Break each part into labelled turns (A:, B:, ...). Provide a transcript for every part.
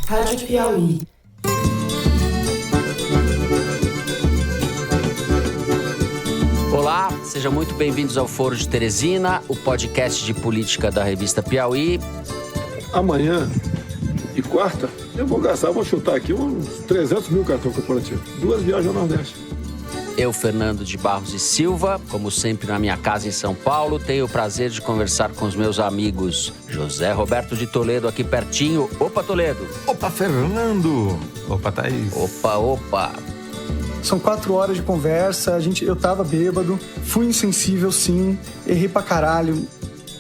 A: Rádio Piauí.
B: Olá, sejam muito bem-vindos ao Foro de Teresina, o podcast de política da revista Piauí.
C: Amanhã e quarta, eu vou chutar aqui uns 300 mil cartões corporativos. 2 viagens ao Nordeste.
B: Eu, Fernando de Barros e Silva, como sempre na minha casa em São Paulo, tenho o prazer de conversar com os meus amigos José Roberto de Toledo, aqui pertinho. Opa, Toledo!
D: Opa, Fernando! Opa, Thaís!
B: Opa!
E: São 4 horas de conversa, eu tava bêbado, fui insensível sim, errei pra caralho.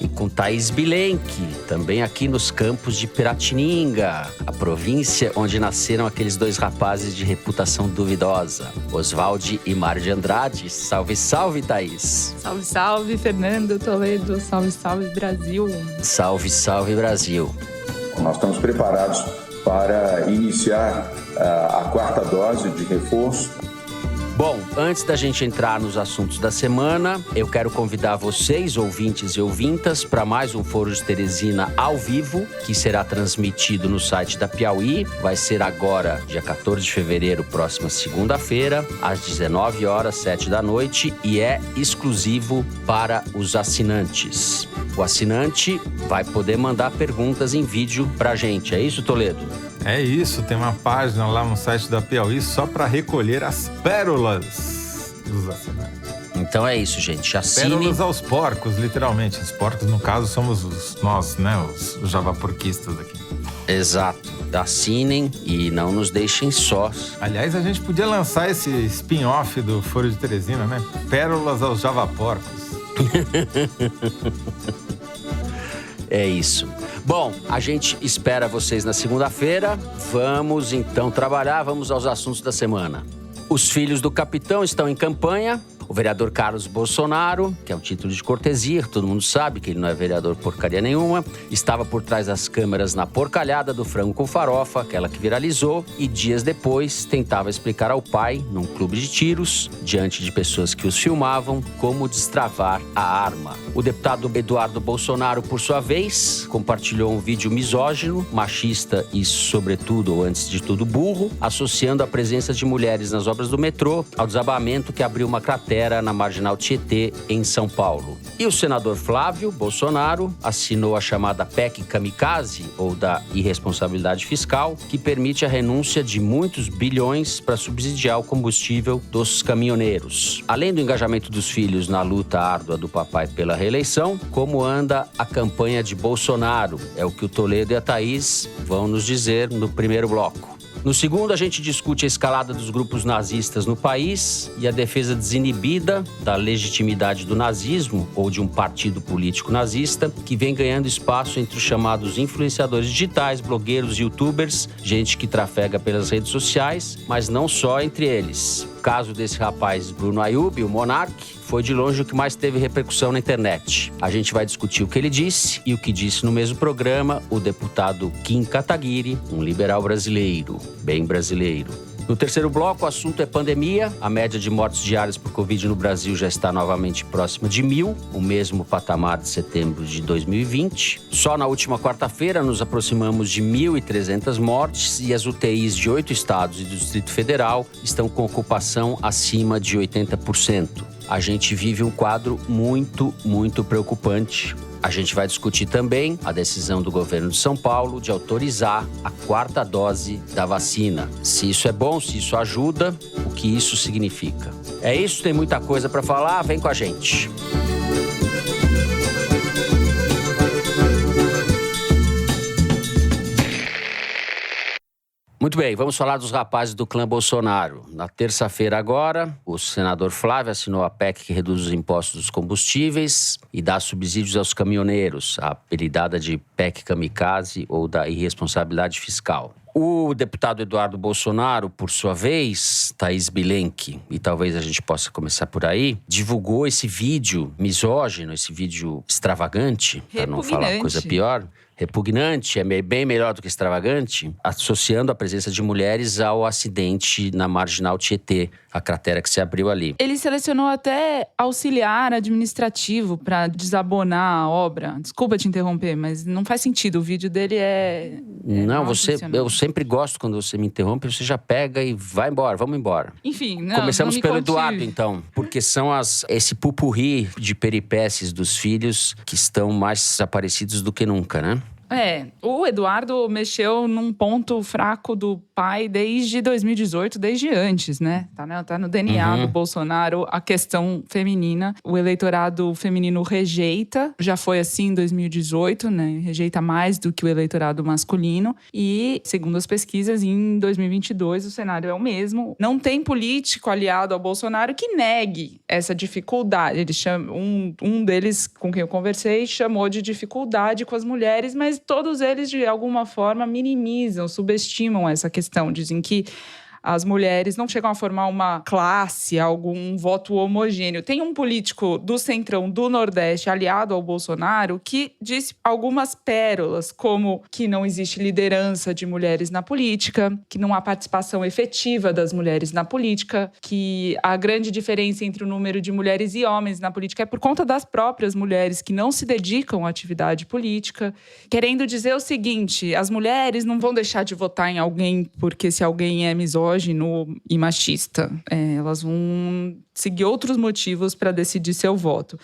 B: E com Thaís Bilenque, também aqui nos campos de Piratininga, a província onde nasceram aqueles 2 rapazes de reputação duvidosa, Oswaldi e Mário de Andrade. Salve, salve, Thaís!
F: Salve, salve, Fernando, Toledo, salve, salve, Brasil!
B: Salve, salve, Brasil!
G: Nós estamos preparados para iniciar a 4ª dose de reforço.
B: Bom, antes da gente entrar nos assuntos da semana, eu quero convidar vocês, ouvintes e ouvintas, para mais um Foro de Teresina ao vivo, que será transmitido no site da Piauí. Vai ser agora, dia 14 de fevereiro, próxima segunda-feira, às 19 horas, 7 da noite, e é exclusivo para os assinantes. O assinante vai poder mandar perguntas em vídeo pra gente. É isso, Toledo?
D: É isso, tem uma página lá no site da Piauí só para recolher as pérolas dos assinantes.
B: Então é isso, gente. Assine.
D: Pérolas aos porcos, literalmente. Os porcos, no caso, somos nós, né? Os javaporquistas aqui.
B: Exato. Assinem e não nos deixem sós.
D: Aliás, a gente podia lançar esse spin-off do Foro de Teresina, né? Pérolas aos javaporcos.
B: É isso. Bom, a gente espera vocês na segunda-feira. Vamos então trabalhar, vamos aos assuntos da semana. Os filhos do capitão estão em campanha. O vereador Carlos Bolsonaro, que é um título de cortesia, todo mundo sabe que ele não é vereador porcaria nenhuma, estava por trás das câmeras na porcalhada do frango com farofa, aquela que viralizou, e dias depois tentava explicar ao pai, num clube de tiros, diante de pessoas que os filmavam, como destravar a arma. O deputado Eduardo Bolsonaro, por sua vez, compartilhou um vídeo misógino, machista e, sobretudo, ou antes de tudo, burro, associando a presença de mulheres nas obras do metrô ao desabamento que abriu uma cratera na Marginal Tietê, em São Paulo. E o senador Flávio Bolsonaro assinou a chamada PEC Kamikaze, ou da irresponsabilidade fiscal, que permite a renúncia de muitos bilhões para subsidiar o combustível dos caminhoneiros. Além do engajamento dos filhos na luta árdua do papai pela reeleição, como anda a campanha de Bolsonaro? É o que o Toledo e a Thaís vão nos dizer no primeiro bloco. No segundo, a gente discute a escalada dos grupos nazistas no país e a defesa desinibida da legitimidade do nazismo ou de um partido político nazista que vem ganhando espaço entre os chamados influenciadores digitais, blogueiros, youtubers, gente que trafega pelas redes sociais, mas não só entre eles. O caso desse rapaz Bruno Ayub, o Monark, foi de longe o que mais teve repercussão na internet. A gente vai discutir o que ele disse e o que disse no mesmo programa o deputado Kim Kataguiri, um liberal brasileiro, bem brasileiro. No terceiro bloco, o assunto é pandemia. A média de mortes diárias por Covid no Brasil já está novamente próxima de 1.000, o mesmo patamar de setembro de 2020. Só na última quarta-feira nos aproximamos de 1.300 mortes e as UTIs de 8 estados e do Distrito Federal estão com ocupação acima de 80%. A gente vive um quadro muito, muito preocupante. A gente vai discutir também a decisão do governo de São Paulo de autorizar a 4ª dose da vacina. Se isso é bom, se isso ajuda, o que isso significa. É isso, tem muita coisa para falar, vem com a gente. Muito bem, vamos falar dos rapazes do clã Bolsonaro. Na terça-feira agora, o senador Flávio assinou a PEC que reduz os impostos dos combustíveis e dá subsídios aos caminhoneiros, a apelidada de PEC Kamikaze ou da irresponsabilidade fiscal. O deputado Eduardo Bolsonaro, por sua vez, Thaís Bilenque, e talvez a gente possa começar por aí, divulgou esse vídeo misógino, esse vídeo extravagante, para não falar coisa pior. Repugnante, é bem melhor do que extravagante, associando a presença de mulheres ao acidente na Marginal Tietê, a cratera que se abriu ali.
F: Ele selecionou até auxiliar administrativo para desabonar a obra. Desculpa te interromper, mas não faz sentido. O vídeo dele é
B: não, você sempre gosto quando você me interrompe, você já pega e vai embora, vamos embora.
F: Enfim, não,
B: Começamos
F: não me
B: pelo
F: contive.
B: Eduardo, então, porque são esse pupurri de peripécias dos filhos que estão mais desaparecidos do que nunca, né?
F: O Eduardo mexeu num ponto fraco do pai desde 2018, desde antes, né? Tá no DNA do Bolsonaro a questão feminina. O eleitorado feminino rejeita, já foi assim em 2018, né? Rejeita mais do que o eleitorado masculino. E, segundo as pesquisas, em 2022 o cenário é o mesmo. Não tem político aliado ao Bolsonaro que negue essa dificuldade. Ele um deles, com quem eu conversei, chamou de dificuldade com as mulheres, mas todos eles, de alguma forma, minimizam, subestimam essa questão. Dizem que as mulheres não chegam a formar uma classe, algum voto homogêneo. Tem um político do Centrão do Nordeste, aliado ao Bolsonaro, que disse algumas pérolas, como que não existe liderança de mulheres na política, que não há participação efetiva das mulheres na política, que a grande diferença entre o número de mulheres e homens na política é por conta das próprias mulheres que não se dedicam à atividade política. Querendo dizer o seguinte, as mulheres não vão deixar de votar em alguém porque se alguém é misógino e machista. Elas vão seguir outros motivos para decidir seu voto.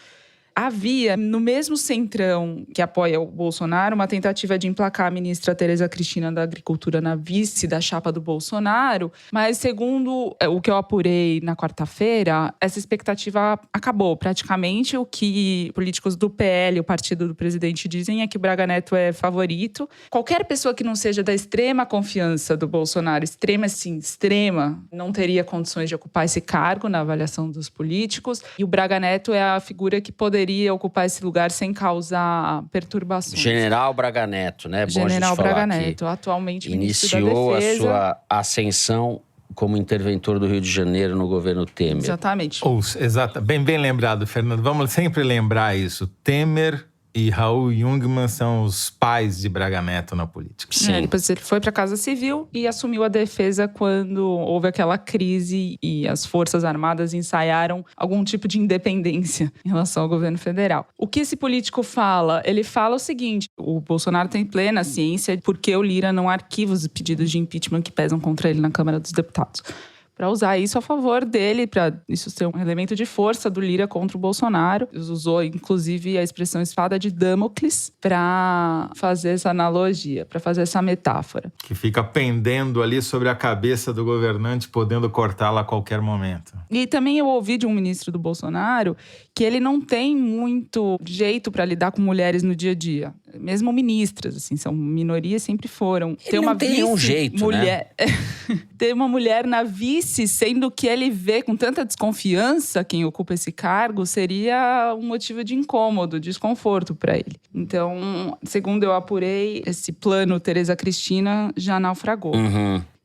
F: Havia, no mesmo Centrão que apoia o Bolsonaro, uma tentativa de emplacar a ministra Tereza Cristina da Agricultura na vice da chapa do Bolsonaro, mas segundo o que eu apurei na quarta-feira, essa expectativa acabou. Praticamente o que políticos do PL, o partido do presidente, dizem é que o Braga Neto é favorito. Qualquer pessoa que não seja da extrema confiança do Bolsonaro, extrema, não teria condições de ocupar esse cargo na avaliação dos políticos. E o Braga Neto é a figura que poderia ocupar esse lugar sem causar perturbações.
B: General Braga Neto, né?
F: General Braga Neto, atualmente ministro da
B: Iniciou a
F: Defesa.
B: sua ascensão como interventor do Rio de Janeiro no governo Temer.
F: Exatamente.
D: Exato. Bem lembrado, Fernando. Vamos sempre lembrar isso. Temer e Raul Jungmann são os pais de Braga Neto na política.
B: Sim.
F: Depois ele foi para a Casa Civil e assumiu a defesa quando houve aquela crise e as Forças Armadas ensaiaram algum tipo de independência em relação ao governo federal. O que esse político fala? Ele fala o seguinte: o Bolsonaro tem plena ciência porque o Lira não arquiva os pedidos de impeachment que pesam contra ele na Câmara dos Deputados. Para usar isso a favor dele, para isso ser um elemento de força do Lira contra o Bolsonaro. Usou, inclusive, a expressão espada de Damocles para fazer essa analogia, para fazer essa metáfora.
D: Que fica pendendo ali sobre a cabeça do governante, podendo cortá-la a qualquer momento.
F: E também eu ouvi de um ministro do Bolsonaro que ele não tem muito jeito para lidar com mulheres no dia a dia. Mesmo ministras, assim, são minorias, sempre foram.
B: Ele não tem nenhum jeito,
F: mulher, né? Ter uma mulher na vice, sendo que ele vê com tanta desconfiança quem ocupa esse cargo, seria um motivo de incômodo, desconforto para ele. Então, segundo eu apurei, esse plano Tereza Cristina já naufragou.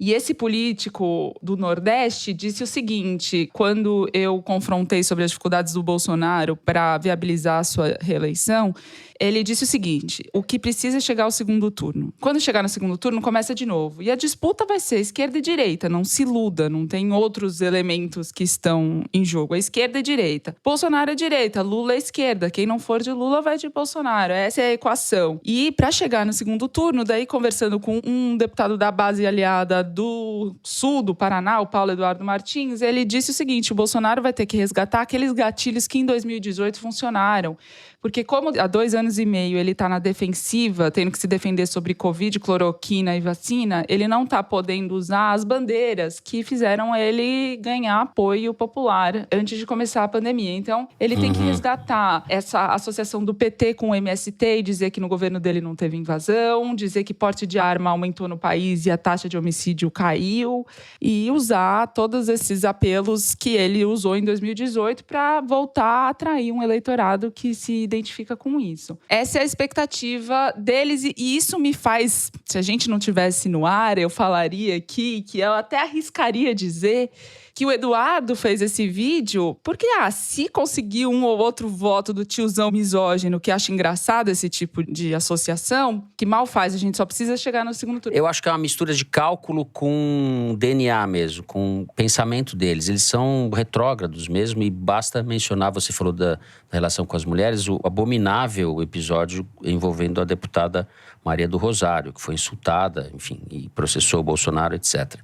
F: E esse político do Nordeste disse o seguinte, quando eu confrontei sobre as dificuldades do Bolsonaro para viabilizar a sua reeleição, ele disse o seguinte: o que precisa é chegar ao segundo turno. Quando chegar no segundo turno, começa de novo. E a disputa vai ser esquerda e direita, não se iluda, não tem outros elementos que estão em jogo. É esquerda e direita. Bolsonaro é direita, Lula é esquerda. Quem não for de Lula vai de Bolsonaro. Essa é a equação. E para chegar no segundo turno, daí conversando com um deputado da base aliada do sul do Paraná, o Paulo Eduardo Martins, ele disse o seguinte: o Bolsonaro vai ter que resgatar aqueles gatilhos que em 2018 funcionaram. Porque como há 2 anos e meio ele está na defensiva, tendo que se defender sobre Covid, cloroquina e vacina, ele não está podendo usar as bandeiras que fizeram ele ganhar apoio popular antes de começar a pandemia. Então, ele tem que resgatar essa associação do PT com o MST e dizer que no governo dele não teve invasão, dizer que porte de arma aumentou no país e a taxa de homicídio caiu, e usar todos esses apelos que ele usou em 2018 para voltar a atrair um eleitorado que se identifica com isso. Essa é a expectativa deles e isso me faz, se a gente não tivesse no ar, eu falaria aqui que eu até arriscaria dizer que o Eduardo fez esse vídeo porque, se conseguir um ou outro voto do tiozão misógino que acha engraçado esse tipo de associação, que mal faz, a gente só precisa chegar no segundo turno.
B: Eu acho que é uma mistura de cálculo com DNA mesmo, com o pensamento deles. Eles são retrógrados mesmo e basta mencionar, você falou da relação com as mulheres, o abominável episódio envolvendo a deputada Maria do Rosário, que foi insultada, enfim, e processou o Bolsonaro, etc.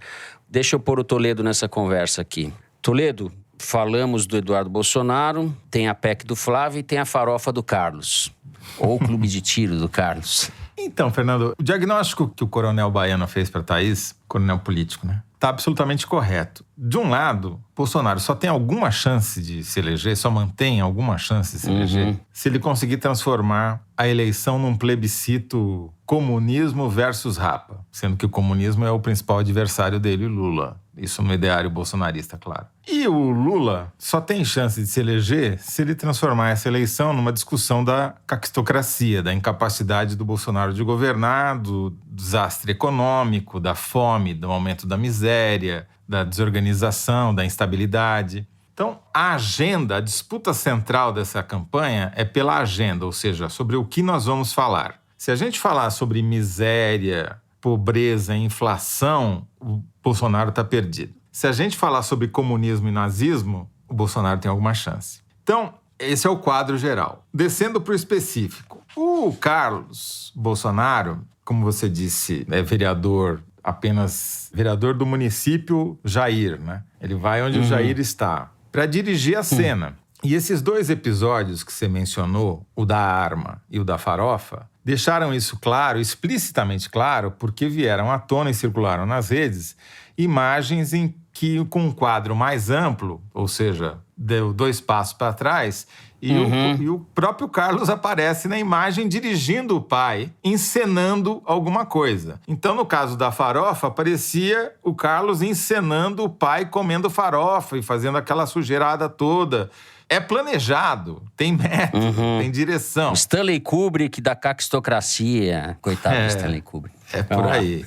B: Deixa eu pôr o Toledo nessa conversa aqui. Toledo, falamos do Eduardo Bolsonaro, tem a PEC do Flávio e tem a farofa do Carlos. Ou o clube de tiro do Carlos.
D: Então, Fernando, o diagnóstico que o coronel Baiano fez para Thaís, coronel político, né? Tá absolutamente correto. De um lado, Bolsonaro só tem alguma chance de se eleger, só mantém alguma chance de se eleger, se ele conseguir transformar a eleição num plebiscito comunismo versus rapa, sendo que o comunismo é o principal adversário dele, Lula. Isso no ideário bolsonarista, claro. E o Lula só tem chance de se eleger se ele transformar essa eleição numa discussão da caquistocracia, da incapacidade do Bolsonaro de governar, do desastre econômico, da fome, do aumento da miséria, da desorganização, da instabilidade. Então, a agenda, a disputa central dessa campanha é pela agenda, ou seja, sobre o que nós vamos falar. Se a gente falar sobre miséria, pobreza, inflação, o Bolsonaro está perdido. Se a gente falar sobre comunismo e nazismo, o Bolsonaro tem alguma chance. Então, esse é o quadro geral. Descendo para o específico. O Carlos Bolsonaro, como você disse, é vereador, apenas vereador do município Jair, né? Ele vai onde o Jair está, para dirigir a cena. E esses dois episódios que você mencionou, o da arma e o da farofa, deixaram isso claro, explicitamente claro, porque vieram à tona e circularam nas redes imagens em que, com um quadro mais amplo, ou seja, deu 2 passos para trás, e o próprio Carlos aparece na imagem dirigindo o pai, encenando alguma coisa. Então, no caso da farofa, aparecia o Carlos encenando o pai comendo farofa e fazendo aquela sujeirada toda. É planejado, tem método, tem direção.
B: Stanley Kubrick da caquistocracia. Coitado do Stanley Kubrick.
D: É por aí.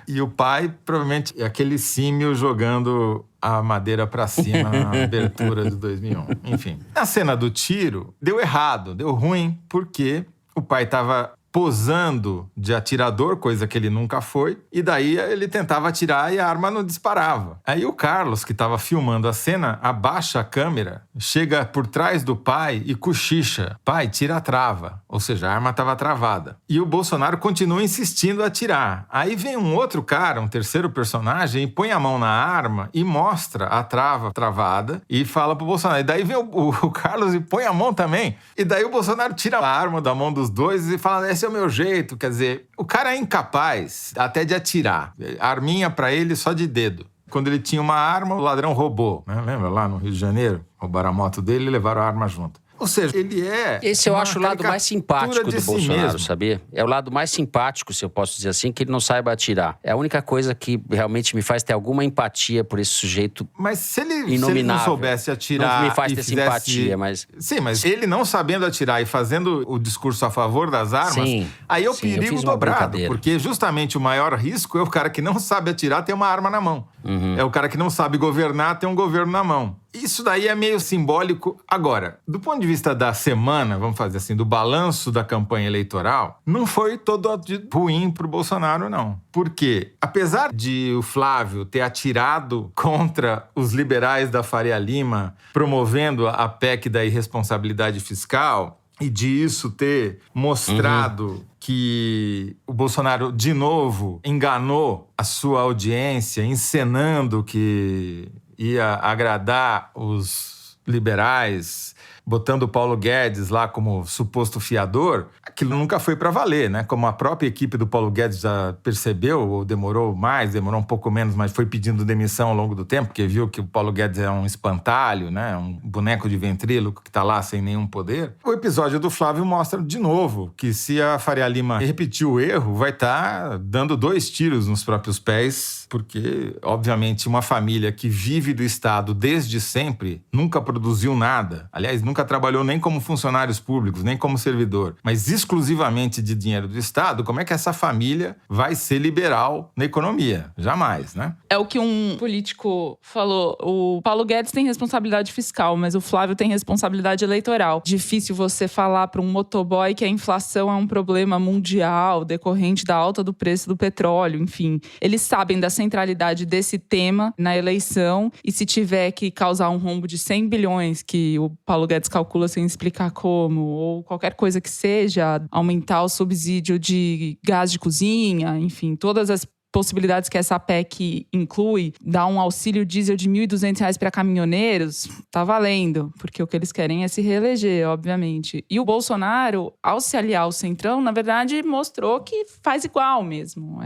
D: E o pai, provavelmente, é aquele símio jogando a madeira pra cima na abertura de 2001. Enfim. Na cena do tiro, deu errado, deu ruim, porque o pai estava posando de atirador, coisa que ele nunca foi, e daí ele tentava atirar e a arma não disparava. Aí o Carlos, que estava filmando a cena, abaixa a câmera, chega por trás do pai e cochicha. Pai, tira a trava. Ou seja, a arma estava travada. E o Bolsonaro continua insistindo a atirar. Aí vem um outro cara, um terceiro personagem, e põe a mão na arma e mostra a trava travada e fala pro Bolsonaro. E daí vem o Carlos e põe a mão também. E daí o Bolsonaro tira a arma da mão dos dois e fala, esse é o meu jeito. Quer dizer, o cara é incapaz até de atirar. Arminha pra ele só de dedo. Quando ele tinha uma arma, o ladrão roubou. Né? Lembra lá no Rio de Janeiro? Roubaram a moto dele e levaram a arma junto. Ou seja, ele é...
B: Esse eu acho o lado mais simpático do Bolsonaro,
D: mesmo.
B: Sabia? É o lado mais simpático, se eu posso dizer assim, que ele não saiba atirar. É a única coisa que realmente me faz ter alguma empatia por esse sujeito inominável.
D: Mas se ele não soubesse atirar...
B: Não me faz ter
D: fizesse...
B: simpatia, mas...
D: Sim, mas ele não sabendo atirar e fazendo o discurso a favor das armas, aí é o perigo dobrado. Porque justamente o maior risco é o cara que não sabe atirar ter uma arma na mão. É o cara que não sabe governar ter um governo na mão. Isso daí é meio simbólico. Agora, do ponto de vista da semana, vamos fazer assim, do balanço da campanha eleitoral, não foi todo ruim pro Bolsonaro, não. Porque, apesar de o Flávio ter atirado contra os liberais da Faria Lima, promovendo a PEC da irresponsabilidade fiscal, e disso ter mostrado que o Bolsonaro, de novo, enganou a sua audiência, encenando que ia agradar os liberais, botando o Paulo Guedes lá como suposto fiador, aquilo nunca foi para valer, né? Como a própria equipe do Paulo Guedes já percebeu, ou demorou um pouco menos, mas foi pedindo demissão ao longo do tempo, porque viu que o Paulo Guedes é um espantalho, né? Um boneco de ventríloco que tá lá sem nenhum poder. O episódio do Flávio mostra de novo que se a Faria Lima repetir o erro, vai estar dando 2 tiros nos próprios pés, porque, obviamente, uma família que vive do Estado desde sempre nunca produziu nada. Aliás, nunca trabalhou nem como funcionários públicos, nem como servidor, mas exclusivamente de dinheiro do Estado, como é que essa família vai ser liberal na economia? Jamais, né?
F: É o que um político falou. O Paulo Guedes tem responsabilidade fiscal, mas o Flávio tem responsabilidade eleitoral. Difícil você falar para um motoboy que a inflação é um problema mundial, decorrente da alta do preço do petróleo, enfim. Eles sabem da centralidade desse tema na eleição e se tiver que causar um rombo de 100 bilhões, que o Paulo Guedes calcula sem explicar como, ou qualquer coisa que seja, aumentar o subsídio de gás de cozinha, enfim, todas as possibilidades que essa PEC inclui, dar um auxílio diesel de R$ 1.200 para caminhoneiros, tá valendo, porque o que eles querem é se reeleger, obviamente. E o Bolsonaro, ao se aliar ao Centrão, na verdade, mostrou que faz igual mesmo.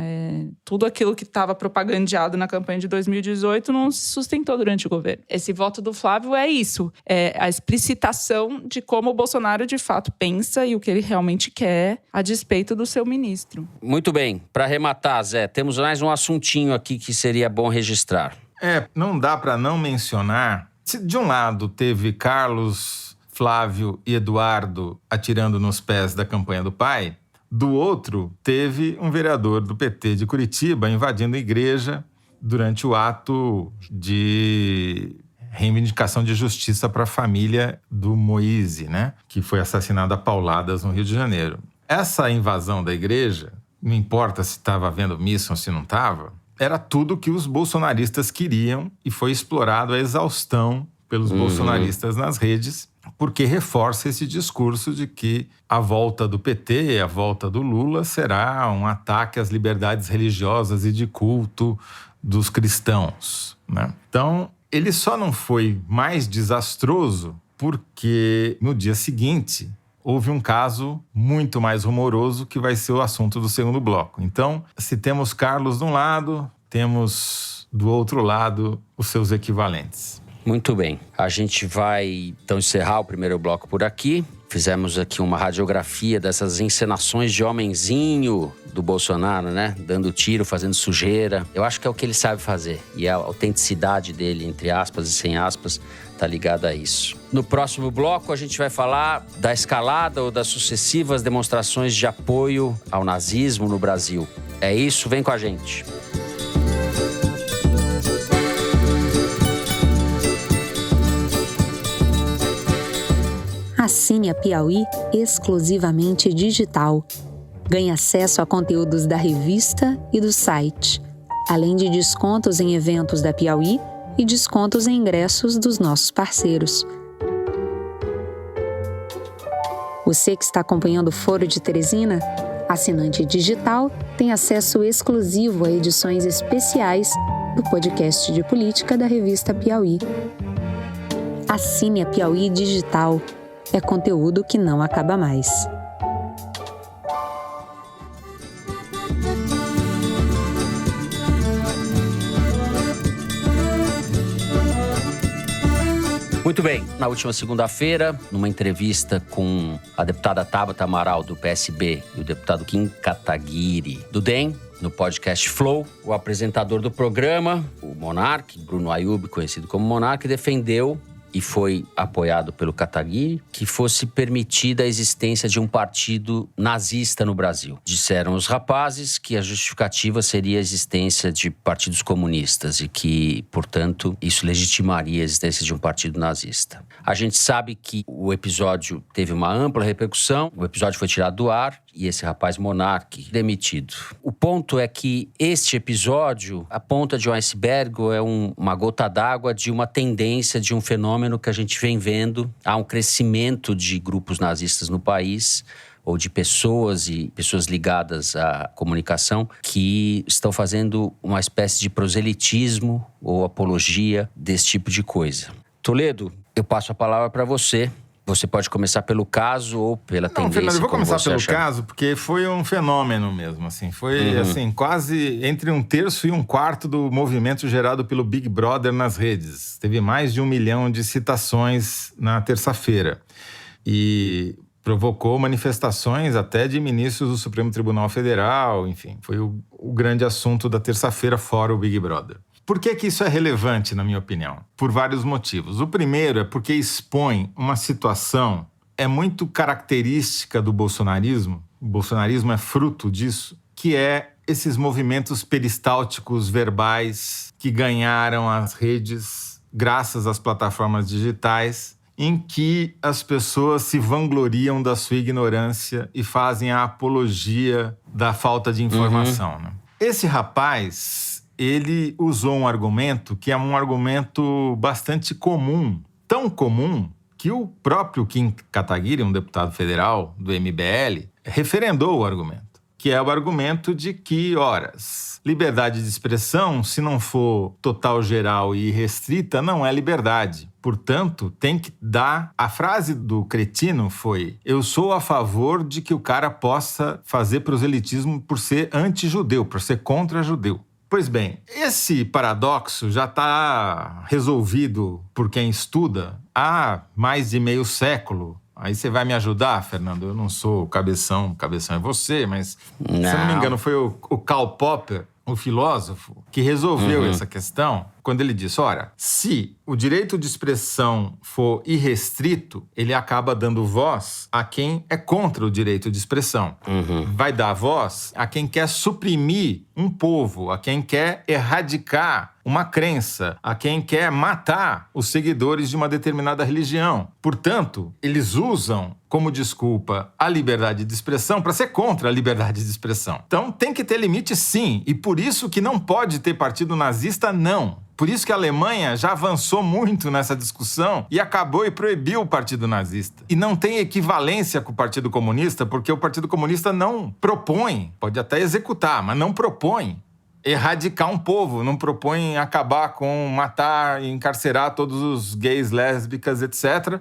F: Tudo aquilo que estava propagandeado na campanha de 2018 não se sustentou durante o governo. Esse voto do Flávio é isso, é a explicitação de como o Bolsonaro de fato pensa e o que ele realmente quer a despeito do seu ministro.
B: Muito bem. Para arrematar, Zé, temos mais um assuntinho aqui que seria bom registrar.
D: Não dá para não mencionar. Se de um lado teve Carlos, Flávio e Eduardo atirando nos pés da campanha do pai, do outro teve um vereador do PT de Curitiba invadindo a igreja durante o ato de reivindicação de justiça para a família do Moise, né? Que foi assassinado a pauladas no Rio de Janeiro. Essa invasão da igreja, não importa se estava havendo missa ou se não estava, era tudo que os bolsonaristas queriam e foi explorado à exaustão pelos bolsonaristas nas redes, porque reforça esse discurso de que a volta do PT, a volta do Lula, será um ataque às liberdades religiosas e de culto dos cristãos, né? Então, ele só não foi mais desastroso porque no dia seguinte houve um caso muito mais rumoroso que vai ser o assunto do segundo bloco. Então, se temos Carlos de um lado, temos do outro lado os seus equivalentes.
B: Muito bem. A gente vai, então, encerrar o primeiro bloco por aqui. Fizemos aqui uma radiografia dessas encenações de homenzinho do Bolsonaro, né? Dando tiro, fazendo sujeira. Eu acho que é o que ele sabe fazer. E a autenticidade dele, entre aspas e sem aspas, tá ligada a isso. No próximo bloco, a gente vai falar da escalada ou das sucessivas demonstrações de apoio ao nazismo no Brasil. É isso, vem com a gente.
A: Assine a Piauí exclusivamente digital. Ganhe acesso a conteúdos da revista e do site, além de descontos em eventos da Piauí e descontos em ingressos dos nossos parceiros. Você que está acompanhando o Foro de Teresina, assinante digital, tem acesso exclusivo a edições especiais do podcast de política da revista Piauí. Assine a Piauí digital. É conteúdo que não acaba mais.
B: Muito bem, na última segunda-feira, numa entrevista com a deputada Tabata Amaral, do PSB, e o deputado Kim Kataguiri, do DEM, no podcast Flow, o apresentador do programa, o Monark, Bruno Ayub, conhecido como Monark, defendeu e foi apoiado pelo Kataguiri, que fosse permitida a existência de um partido nazista no Brasil. Disseram os rapazes que a justificativa seria a existência de partidos comunistas e que, portanto, isso legitimaria a existência de um partido nazista. A gente sabe que o episódio teve uma ampla repercussão, o episódio foi tirado do ar e esse rapaz Monark demitido. O ponto é que este episódio, a ponta de um iceberg, é uma gota d'água de uma tendência, de um fenômeno que a gente vem vendo. Há um crescimento de grupos nazistas no país, ou de pessoas e pessoas ligadas à comunicação que estão fazendo uma espécie de proselitismo ou apologia desse tipo de coisa. Toledo, eu passo a palavra para você. Você pode começar pelo caso ou pela tendência.
D: Fernando, eu vou começar pelo
B: acha?
D: caso, porque foi um fenômeno mesmo, assim. Foi, assim, quase entre 1/3 e 1/4 do movimento gerado pelo Big Brother nas redes. Teve mais de 1 milhão de citações na terça-feira. E provocou manifestações até de ministros do Supremo Tribunal Federal, enfim. Foi o grande assunto da terça-feira, fora o Big Brother. Por que isso é relevante, na minha opinião? Por vários motivos. O primeiro é porque expõe uma situação muito característica do bolsonarismo. O bolsonarismo é fruto disso, que é esses movimentos peristálticos verbais que ganharam as redes graças às plataformas digitais, em que as pessoas se vangloriam da sua ignorância e fazem a apologia da falta de informação. Né? Esse rapaz, ele usou um argumento que é um argumento bastante comum, tão comum que o próprio Kim Kataguiri, um deputado federal do MBL, referendou o argumento, que é o argumento de que, liberdade de expressão, se não for total, geral e restrita, não é liberdade. Portanto, tem que dar... A frase do cretino foi: eu sou a favor de que o cara possa fazer proselitismo por ser anti-judeu, por ser contra-judeu. Pois bem, esse paradoxo já está resolvido por quem estuda há mais de meio século. Aí você vai me ajudar, Fernando? Eu não sou cabeção é você, mas, se eu não me engano, foi o Karl Popper, o filósofo, que resolveu essa questão quando ele disse, se o direito de expressão for irrestrito, ele acaba dando voz a quem é contra o direito de expressão. Vai dar voz a quem quer suprimir um povo, a quem quer erradicar uma crença, a quem quer matar os seguidores de uma determinada religião. Portanto, eles usam como desculpa a liberdade de expressão para ser contra a liberdade de expressão. Então, tem que ter limite, sim. E por isso que não pode ter partido nazista, não. Por isso que a Alemanha já avançou muito nessa discussão e acabou e proibiu o Partido Nazista. E não tem equivalência com o Partido Comunista, porque o Partido Comunista não propõe, pode até executar, mas não propõe erradicar um povo, não propõe acabar com, matar e encarcerar todos os gays, lésbicas, etc.,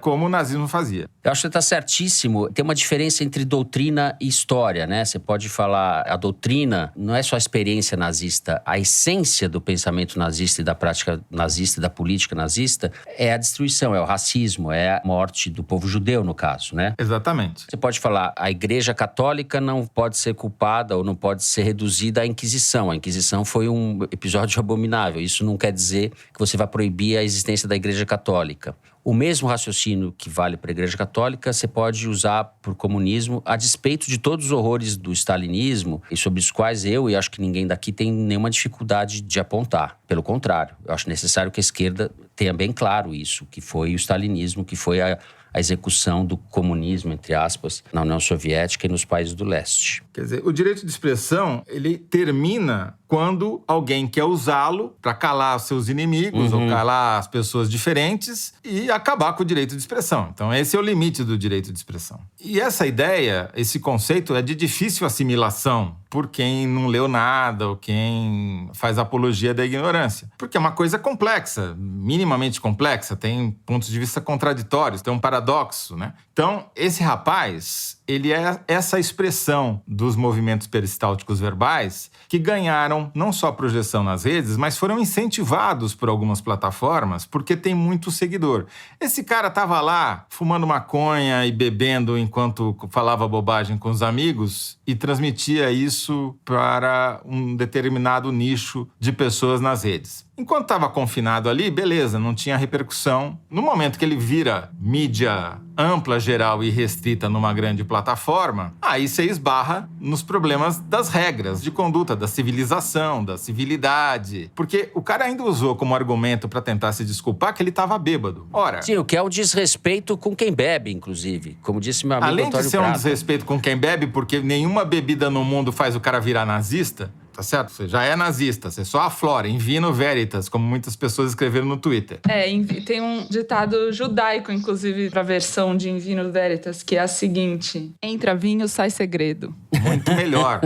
D: como o nazismo fazia.
B: Eu acho que você está certíssimo. Tem uma diferença entre doutrina e história, né? Você pode falar, a doutrina não é só a experiência nazista, a essência do pensamento nazista e da prática nazista e da política nazista é a destruição, é o racismo, é a morte do povo judeu, no caso, né?
D: Exatamente.
B: Você pode falar, a Igreja Católica não pode ser culpada ou não pode ser reduzida à Inquisição. A Inquisição foi um episódio abominável. Isso não quer dizer que você vai proibir a existência da Igreja Católica. O mesmo raciocínio que vale para a Igreja Católica, você pode usar para o comunismo, a despeito de todos os horrores do stalinismo, e sobre os quais eu e acho que ninguém daqui tem nenhuma dificuldade de apontar. Pelo contrário, eu acho necessário que a esquerda tenha bem claro isso, que foi o stalinismo, que foi a execução do comunismo, entre aspas, na União Soviética e nos países do leste.
D: Quer dizer, o direito de expressão, ele termina quando alguém quer usá-lo para calar os seus inimigos ou calar as pessoas diferentes e acabar com o direito de expressão. Então, esse é o limite do direito de expressão. E essa ideia, esse conceito é de difícil assimilação por quem não leu nada ou quem faz apologia da ignorância. Porque é uma coisa complexa, minimamente complexa, tem pontos de vista contraditórios, tem um paradoxo, né? Então, esse rapaz, ele é essa expressão dos movimentos peristálticos verbais que ganharam não só projeção nas redes, mas foram incentivados por algumas plataformas porque tem muito seguidor. Esse cara tava lá fumando maconha e bebendo enquanto falava bobagem com os amigos e transmitia isso para um determinado nicho de pessoas nas redes. Enquanto estava confinado ali, beleza, não tinha repercussão. No momento que ele vira mídia ampla, geral e restrita numa grande plataforma, aí você esbarra nos problemas das regras de conduta, da civilização, da civilidade. Porque o cara ainda usou como argumento para tentar se desculpar que ele estava bêbado. Ora...
B: Sim, o que é um desrespeito com quem bebe, inclusive. Como disse meu amigo
D: Além
B: Antônio
D: de ser
B: Prata.
D: um desrespeito com quem bebe, porque nenhuma bebida no mundo faz o cara virar nazista... Tá certo? Você já é nazista, você só aflora, in vino veritas, como muitas pessoas escreveram no Twitter.
F: Tem um ditado judaico, inclusive, pra versão de in vino veritas, que é a seguinte: entra vinho, sai segredo.
D: Muito melhor.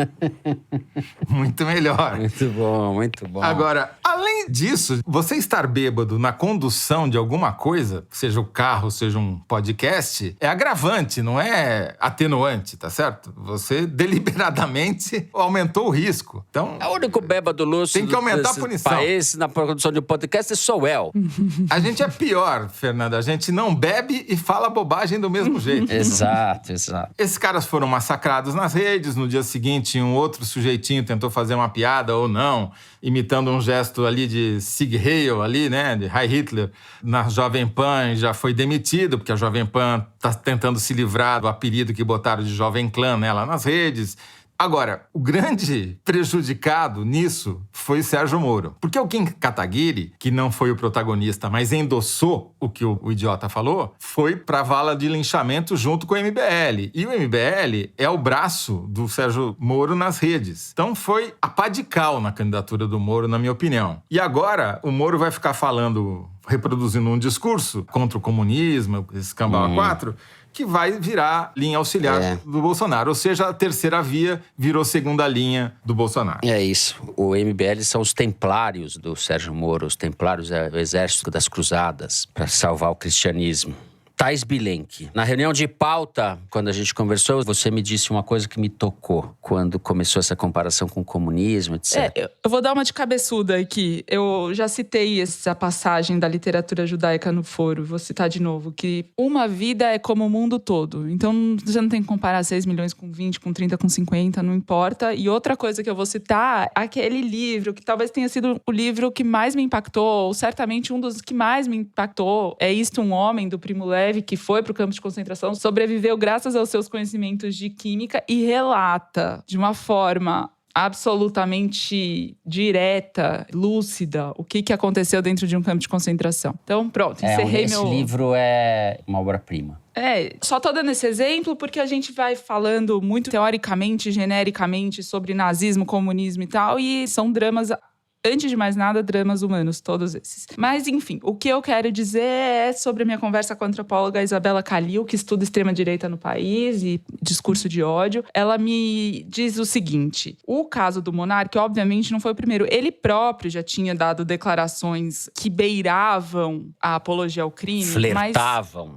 D: Muito melhor.
B: Muito bom, muito bom.
D: Agora, além disso, você estar bêbado na condução de alguma coisa, seja o carro, seja um podcast, é agravante, não é atenuante, tá certo? Você deliberadamente aumentou o risco. Então, Então,
B: o único bêbado lúcido
D: tem que aumentar a
B: desse
D: punição.
B: país na produção de um podcast sou eu.
D: A gente é pior, Fernanda. A gente não bebe e fala bobagem do mesmo jeito.
B: Exato.
D: Esses caras foram massacrados nas redes. No dia seguinte, um outro sujeitinho tentou fazer uma piada ou não, imitando um gesto ali de Sieg Heil, ali, né, de Heil Hitler, na Jovem Pan, já foi demitido, porque a Jovem Pan está tentando se livrar do apelido que botaram de Jovem Clã nela nas redes. Agora, o grande prejudicado nisso foi Sérgio Moro. Porque o Kim Kataguiri, que não foi o protagonista, mas endossou o que o idiota falou, foi para a vala de linchamento junto com o MBL. E o MBL é o braço do Sérgio Moro nas redes. Então foi a pá de cal na candidatura do Moro, na minha opinião. E agora o Moro vai ficar reproduzindo um discurso contra o comunismo, esse cambau a quatro, que vai virar linha auxiliar do Bolsonaro. Ou seja, a terceira via virou segunda linha do Bolsonaro.
B: É isso. O MBL são os templários do Sérgio Moro. Os templários é o exército das cruzadas para salvar o cristianismo. Thais Bilenque. Na reunião de pauta, quando a gente conversou, você me disse uma coisa que me tocou. Quando começou essa comparação com o comunismo, etc.
F: Eu vou dar uma de cabeçuda aqui. Eu já citei essa passagem da literatura judaica no foro. Vou citar de novo. Que uma vida é como o mundo todo. Então, você não tem que comparar 6 milhões com 20, com 30, com 50, não importa. E outra coisa que eu vou citar, aquele livro, que talvez tenha sido o livro que mais me impactou, ou certamente um dos que mais me impactou, é Isto, um Homem, do Primo Levi, que foi para o campo de concentração, sobreviveu graças aos seus conhecimentos de química e relata de uma forma absolutamente direta, lúcida, o que aconteceu dentro de um campo de concentração. Então, pronto, encerrei
B: esse livro é uma obra-prima.
F: Só tô dando esse exemplo porque a gente vai falando muito teoricamente, genericamente sobre nazismo, comunismo e tal, e são dramas... Antes de mais nada, dramas humanos, todos esses. Mas, enfim, o que eu quero dizer é sobre a minha conversa com a antropóloga Isabela Khalil, que estuda extrema-direita no país e discurso de ódio. Ela me diz o seguinte: o caso do Monark, obviamente, não foi o primeiro. Ele próprio já tinha dado declarações que beiravam a apologia ao crime.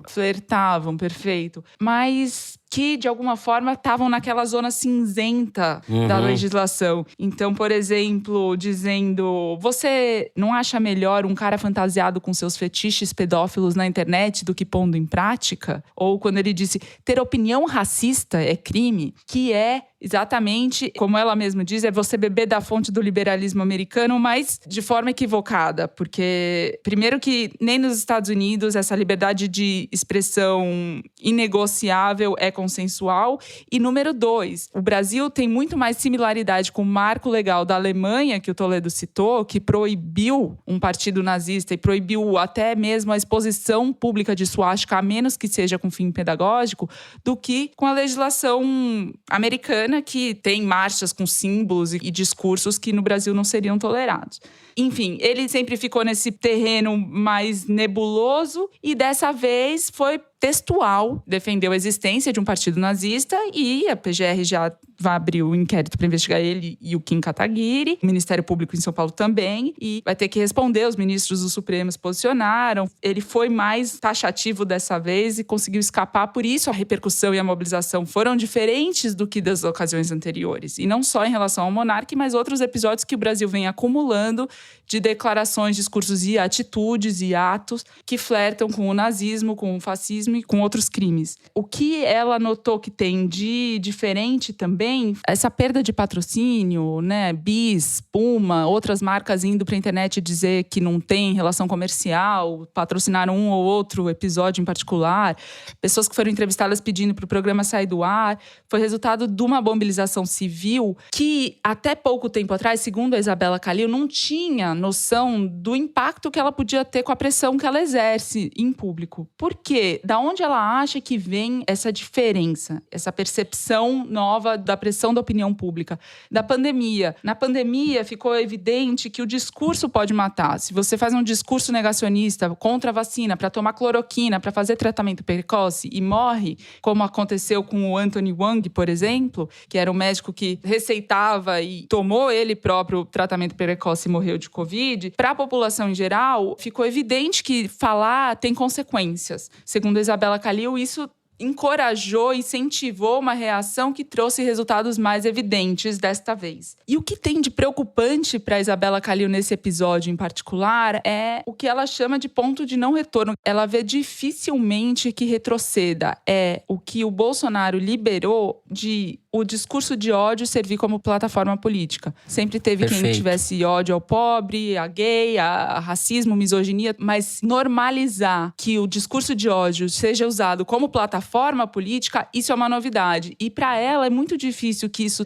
F: Flertavam, perfeito. Mas que, de alguma forma, estavam naquela zona cinzenta da legislação. Então, por exemplo, dizendo: você não acha melhor um cara fantasiado com seus fetiches pedófilos na internet do que pondo em prática? Ou quando ele disse: ter opinião racista é crime, que é exatamente, como ela mesma diz, é você beber da fonte do liberalismo americano, mas de forma equivocada. Porque, primeiro que nem nos Estados Unidos essa liberdade de expressão inegociável é consensual. E número 2, o Brasil tem muito mais similaridade com o marco legal da Alemanha, que o Toledo citou, que proibiu um partido nazista e proibiu até mesmo a exposição pública de suástica, a menos que seja com fim pedagógico, do que com a legislação americana, que tem marchas com símbolos e discursos que no Brasil não seriam tolerados. Enfim, ele sempre ficou nesse terreno mais nebuloso e dessa vez foi textual, defendeu a existência de um partido nazista e a PGR já vai abrir o inquérito para investigar ele e o Kim Kataguiri, o Ministério Público em São Paulo também, e vai ter que responder. Os ministros do Supremo se posicionaram. Ele foi mais taxativo dessa vez e conseguiu escapar. Por isso a repercussão e a mobilização foram diferentes do que das ocasiões anteriores. E não só em relação ao monarca, mas outros episódios que o Brasil vem acumulando de declarações, discursos e atitudes e atos que flertam com o nazismo, com o fascismo e com outros crimes. O que ela notou que tem de diferente também, essa perda de patrocínio, né? Bis, Puma, outras marcas indo para a internet dizer que não tem relação comercial, patrocinaram um ou outro episódio em particular, pessoas que foram entrevistadas pedindo para o programa sair do ar, foi resultado de uma mobilização civil que até pouco tempo atrás, segundo a Isabela Khalil, não tinha noção do impacto que ela podia ter com a pressão que ela exerce em público. Por quê? Da onde ela acha que vem essa diferença, essa percepção nova da pressão da opinião pública? Da pandemia. Na pandemia, ficou evidente que o discurso pode matar. Se você faz um discurso negacionista contra a vacina, para tomar cloroquina, para fazer tratamento precoce e morre, como aconteceu com o Anthony Wang, por exemplo, que era um médico que receitava e tomou ele próprio tratamento precoce e morreu de Covid, para a população em geral, ficou evidente que falar tem consequências. Segundo a Isabela Khalil, isso encorajou, incentivou uma reação que trouxe resultados mais evidentes desta vez. E o que tem de preocupante para Isabela Calil nesse episódio em particular é o que ela chama de ponto de não retorno. Ela vê dificilmente que retroceda. É o que o Bolsonaro liberou de o discurso de ódio servir como plataforma política. Sempre teve quem tivesse ódio ao pobre, a gay, a racismo, misoginia, mas normalizar que o discurso de ódio seja usado como plataforma política, isso é uma novidade. E para ela é muito difícil que isso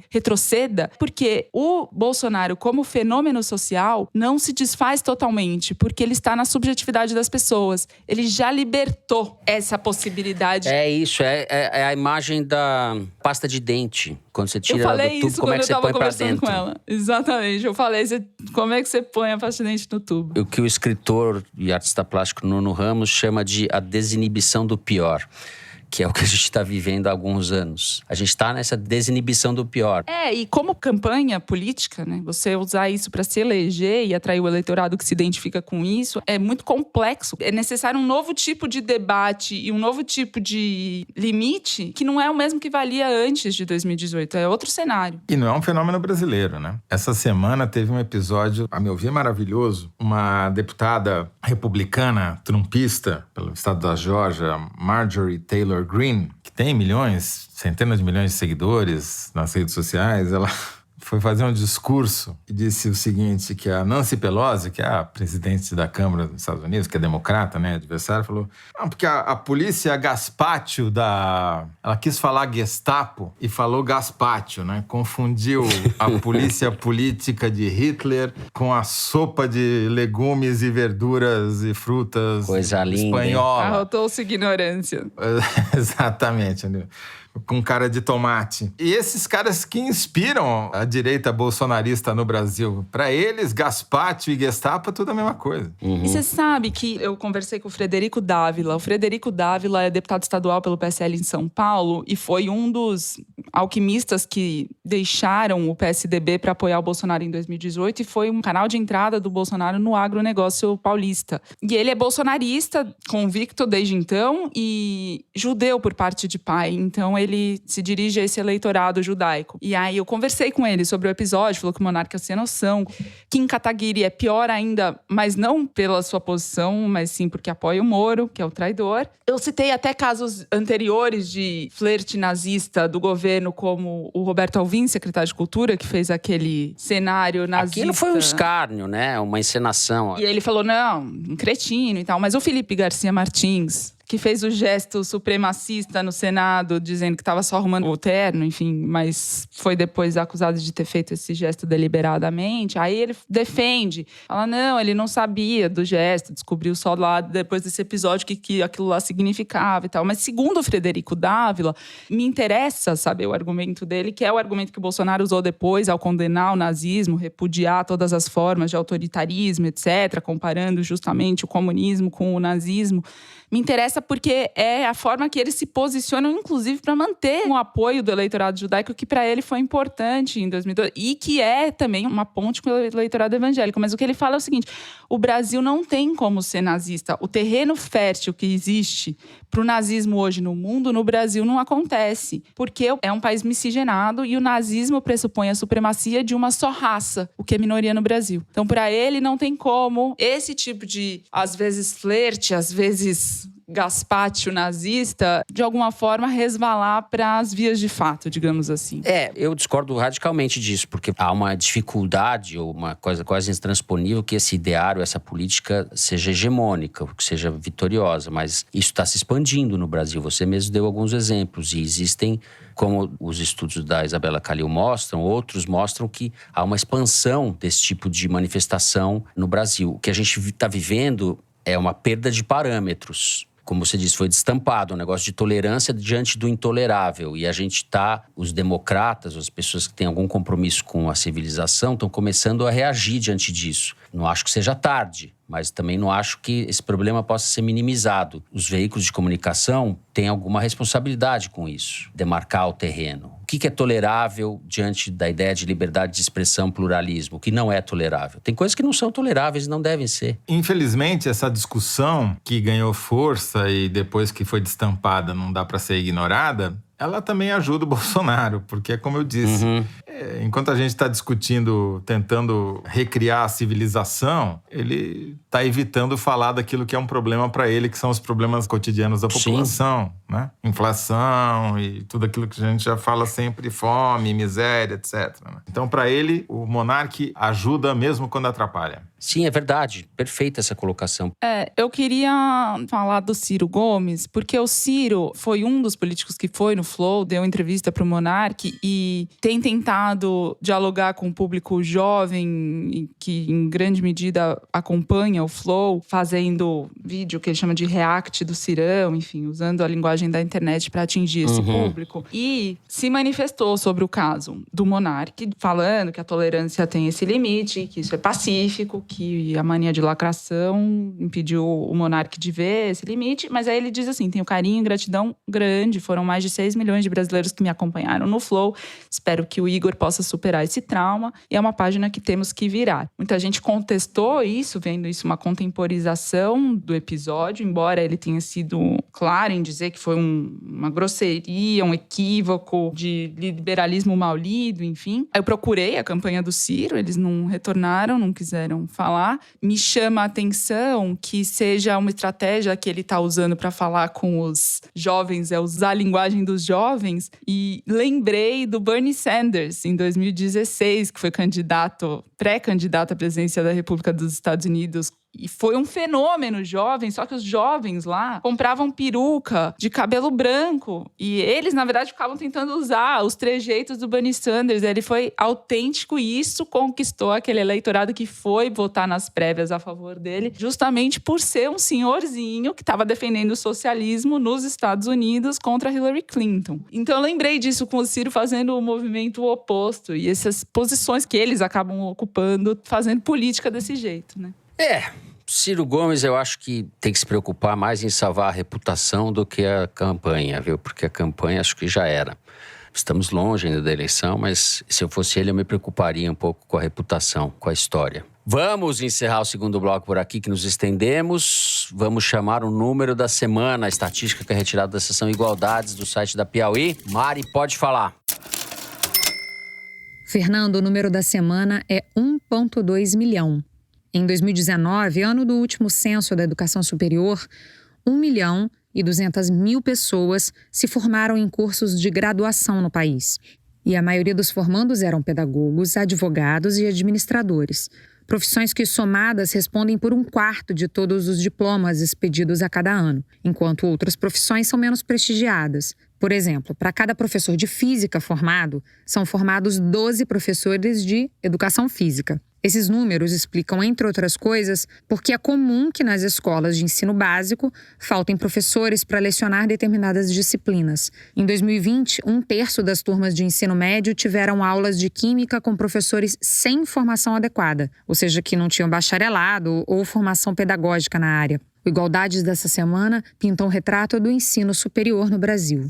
F: retroceda, porque o Bolsonaro, como fenômeno social, não se desfaz totalmente, porque ele está na subjetividade das pessoas. Ele já libertou essa possibilidade.
B: É isso, é a imagem da pasta de dente. Quando você tira ela do tubo, como é que você põe pra dentro?
F: Com ela. Exatamente. Eu falei, como é que você põe a pasta de dente no tubo?
B: O que o escritor e artista plástico Nuno Ramos chama de a desinibição do pior, que é o que a gente está vivendo há alguns anos. A gente está nessa desinibição do pior.
F: E como campanha política, né, você usar isso para se eleger e atrair o eleitorado que se identifica com isso, é muito complexo. É necessário um novo tipo de debate e um novo tipo de limite que não é o mesmo que valia antes de 2018. É outro cenário.
D: E não é um fenômeno brasileiro, né? Essa semana teve um episódio, a meu ver, maravilhoso. Uma deputada republicana, trumpista, pelo estado da Geórgia, Marjorie Taylor Greene, que tem milhões, centenas de milhões de seguidores nas redes sociais, ela foi fazer um discurso e disse o seguinte, que a Nancy Pelosi, que é a presidente da Câmara dos Estados Unidos, que é democrata, né, adversária, falou, não, porque a polícia Gaspátio ela quis falar Gestapo e falou Gaspátio, né, confundiu a polícia política de Hitler com a sopa de legumes e verduras e frutas
B: coisa linda,
D: espanhola.
F: Arrotou-se ignorância.
D: Exatamente, entendeu? Com cara de tomate. E esses caras que inspiram a direita bolsonarista no Brasil, para eles, Gaspátio e Gestapo é tudo a mesma coisa.
F: E você sabe que eu conversei com o Frederico Dávila. O Frederico Dávila é deputado estadual pelo PSL em São Paulo e foi um dos alquimistas que deixaram o PSDB para apoiar o Bolsonaro em 2018 e foi um canal de entrada do Bolsonaro no agronegócio paulista. E ele é bolsonarista, convicto desde então e judeu por parte de pai. Então ele se dirige a esse eleitorado judaico. E aí eu conversei com ele sobre o episódio, falou que o monarca sem noção. Kim Kataguiri é pior ainda, mas não pela sua posição, mas sim porque apoia o Moro, que é o traidor. Eu citei até casos anteriores de flerte nazista do governo, como o Roberto Alvim, secretário de Cultura, que fez aquele cenário nazista.
B: Aquilo foi um escárnio, né? Uma encenação.
F: E ele falou, não, um cretino e tal. Mas o Felipe Garcia Martins, que fez o gesto supremacista no Senado, dizendo que estava só arrumando o terno, enfim, mas foi depois acusado de ter feito esse gesto deliberadamente. Aí ele defende, fala, não, ele não sabia do gesto, descobriu só lá depois desse episódio que aquilo lá significava e tal. Mas segundo o Frederico Dávila, me interessa saber o argumento dele, que é o argumento que o Bolsonaro usou depois ao condenar o nazismo, repudiar todas as formas de autoritarismo, etc., comparando justamente o comunismo com o nazismo. Me interessa porque é a forma que eles se posicionam, inclusive, para manter o apoio do eleitorado judaico, que para ele foi importante em 2012, e que é também uma ponte com o eleitorado evangélico. Mas o que ele fala é o seguinte, o Brasil não tem como ser nazista. O terreno fértil que existe para o nazismo hoje no mundo, no Brasil não acontece. Porque é um país miscigenado e o nazismo pressupõe a supremacia de uma só raça, o que é minoria no Brasil. Então, para ele, não tem como esse tipo de, às vezes, flerte, às vezes gaspátio nazista, de alguma forma resvalar para as vias de fato, digamos assim.
B: Eu discordo radicalmente disso, porque há uma dificuldade, ou uma coisa quase intransponível, que esse ideário, essa política seja hegemônica, que seja vitoriosa, mas isso está se expandindo no Brasil. Você mesmo deu alguns exemplos, e existem, como os estudos da Isabela Calil mostram, outros mostram que há uma expansão desse tipo de manifestação no Brasil. O que a gente está vivendo é uma perda de parâmetros. Como você disse, foi destampado um negócio de tolerância diante do intolerável. E a gente os democratas, as pessoas que têm algum compromisso com a civilização, estão começando a reagir diante disso. Não acho que seja tarde, mas também não acho que esse problema possa ser minimizado. Os veículos de comunicação têm alguma responsabilidade com isso, demarcar o terreno. que é tolerável diante da ideia de liberdade de expressão, pluralismo? O que não é tolerável? Tem coisas que não são toleráveis e não devem ser.
D: Infelizmente, essa discussão que ganhou força e depois que foi destampada não dá para ser ignorada, ela também ajuda o Bolsonaro, porque é como eu disse, enquanto a gente está discutindo, tentando recriar a civilização, ele está evitando falar daquilo que é um problema para ele, que são os problemas cotidianos da população, né? Inflação e tudo aquilo que a gente já fala sempre, fome, miséria, etc. Né? Então, para ele, o monarca ajuda mesmo quando atrapalha.
B: Sim, é verdade. Perfeita essa colocação.
F: Eu queria falar do Ciro Gomes, porque o Ciro foi um dos políticos que foi no Flow, deu entrevista para o Monark e tem tentado dialogar com o público jovem, que em grande medida acompanha o Flow, fazendo vídeo que ele chama de react do Cirão, enfim, usando a linguagem da internet para atingir esse público. E se manifestou sobre o caso do Monark, falando que a tolerância tem esse limite, que isso é pacífico, que a mania de lacração impediu o Monark de ver esse limite. Mas aí ele diz assim, tenho carinho e gratidão grande, foram mais de 6 milhões de brasileiros que me acompanharam no Flow, espero que o Igor possa superar esse trauma, e é uma página que temos que virar. Muita gente contestou isso, vendo isso uma contemporização do episódio, embora ele tenha sido claro em dizer que foi uma grosseria, um equívoco de liberalismo mal lido, enfim. Eu procurei a campanha do Ciro, eles não retornaram, não quiseram falar. Me chama a atenção que seja uma estratégia que ele está usando para falar com os jovens, é usar a linguagem dos jovens. E lembrei do Bernie Sanders, em 2016, que foi pré-candidato à presidência da República dos Estados Unidos. E foi um fenômeno jovem, só que os jovens lá compravam peruca de cabelo branco. E eles, na verdade, ficavam tentando usar os trejeitos do Bernie Sanders. Ele foi autêntico e isso conquistou aquele eleitorado que foi votar nas prévias a favor dele, justamente por ser um senhorzinho que estava defendendo o socialismo nos Estados Unidos contra Hillary Clinton. Então eu lembrei disso com o Ciro fazendo o movimento oposto. E essas posições que eles acabam ocupando, fazendo política desse jeito, né?
B: Ciro Gomes, eu acho que tem que se preocupar mais em salvar a reputação do que a campanha, viu? Porque a campanha acho que já era. Estamos longe ainda da eleição, mas se eu fosse ele, eu me preocuparia um pouco com a reputação, com a história. Vamos encerrar o segundo bloco por aqui, que nos estendemos. Vamos chamar o número da semana, a estatística que é retirada da seção Igualdades do site da Piauí. Mari, pode falar.
A: Fernando, o número da semana é 1,2 milhão. Em 2019, ano do último censo da educação superior, 1.200.000 pessoas se formaram em cursos de graduação no país. E a maioria dos formandos eram pedagogos, advogados e administradores. Profissões que, somadas, respondem por 1/4 de todos os diplomas expedidos a cada ano, enquanto outras profissões são menos prestigiadas. Por exemplo, para cada professor de física formado, são formados 12 professores de educação física. Esses números explicam, entre outras coisas, porque é comum que nas escolas de ensino básico faltem professores para lecionar determinadas disciplinas. Em 2020, 1/3 das turmas de ensino médio tiveram aulas de química com professores sem formação adequada, ou seja, que não tinham bacharelado ou formação pedagógica na área. O Igualdades dessa semana pinta um retrato do ensino superior no Brasil.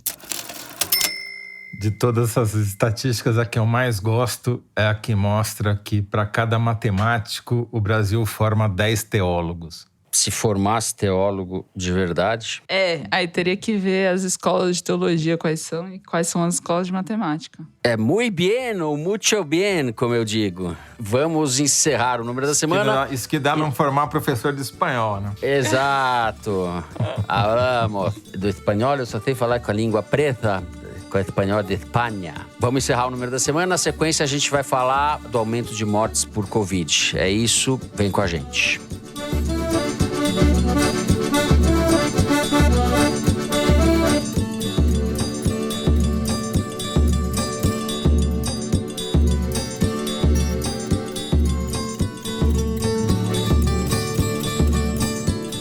D: De todas essas estatísticas, a que eu mais gosto é a que mostra que para cada matemático o Brasil forma 10 teólogos.
B: Se formasse teólogo de verdade...
F: Aí teria que ver as escolas de teologia quais são e quais são as escolas de matemática.
B: Muy bien ou mucho bien, como eu digo. Vamos encerrar o número da semana.
D: Isso que dá não formar professor de espanhol, né?
B: Exato. Hablamos do espanhol, eu só sei falar com a língua preta, com o espanhol de Espanha. Vamos encerrar o número da semana. Na sequência, a gente vai falar do aumento de mortes por Covid. É isso, vem com a gente.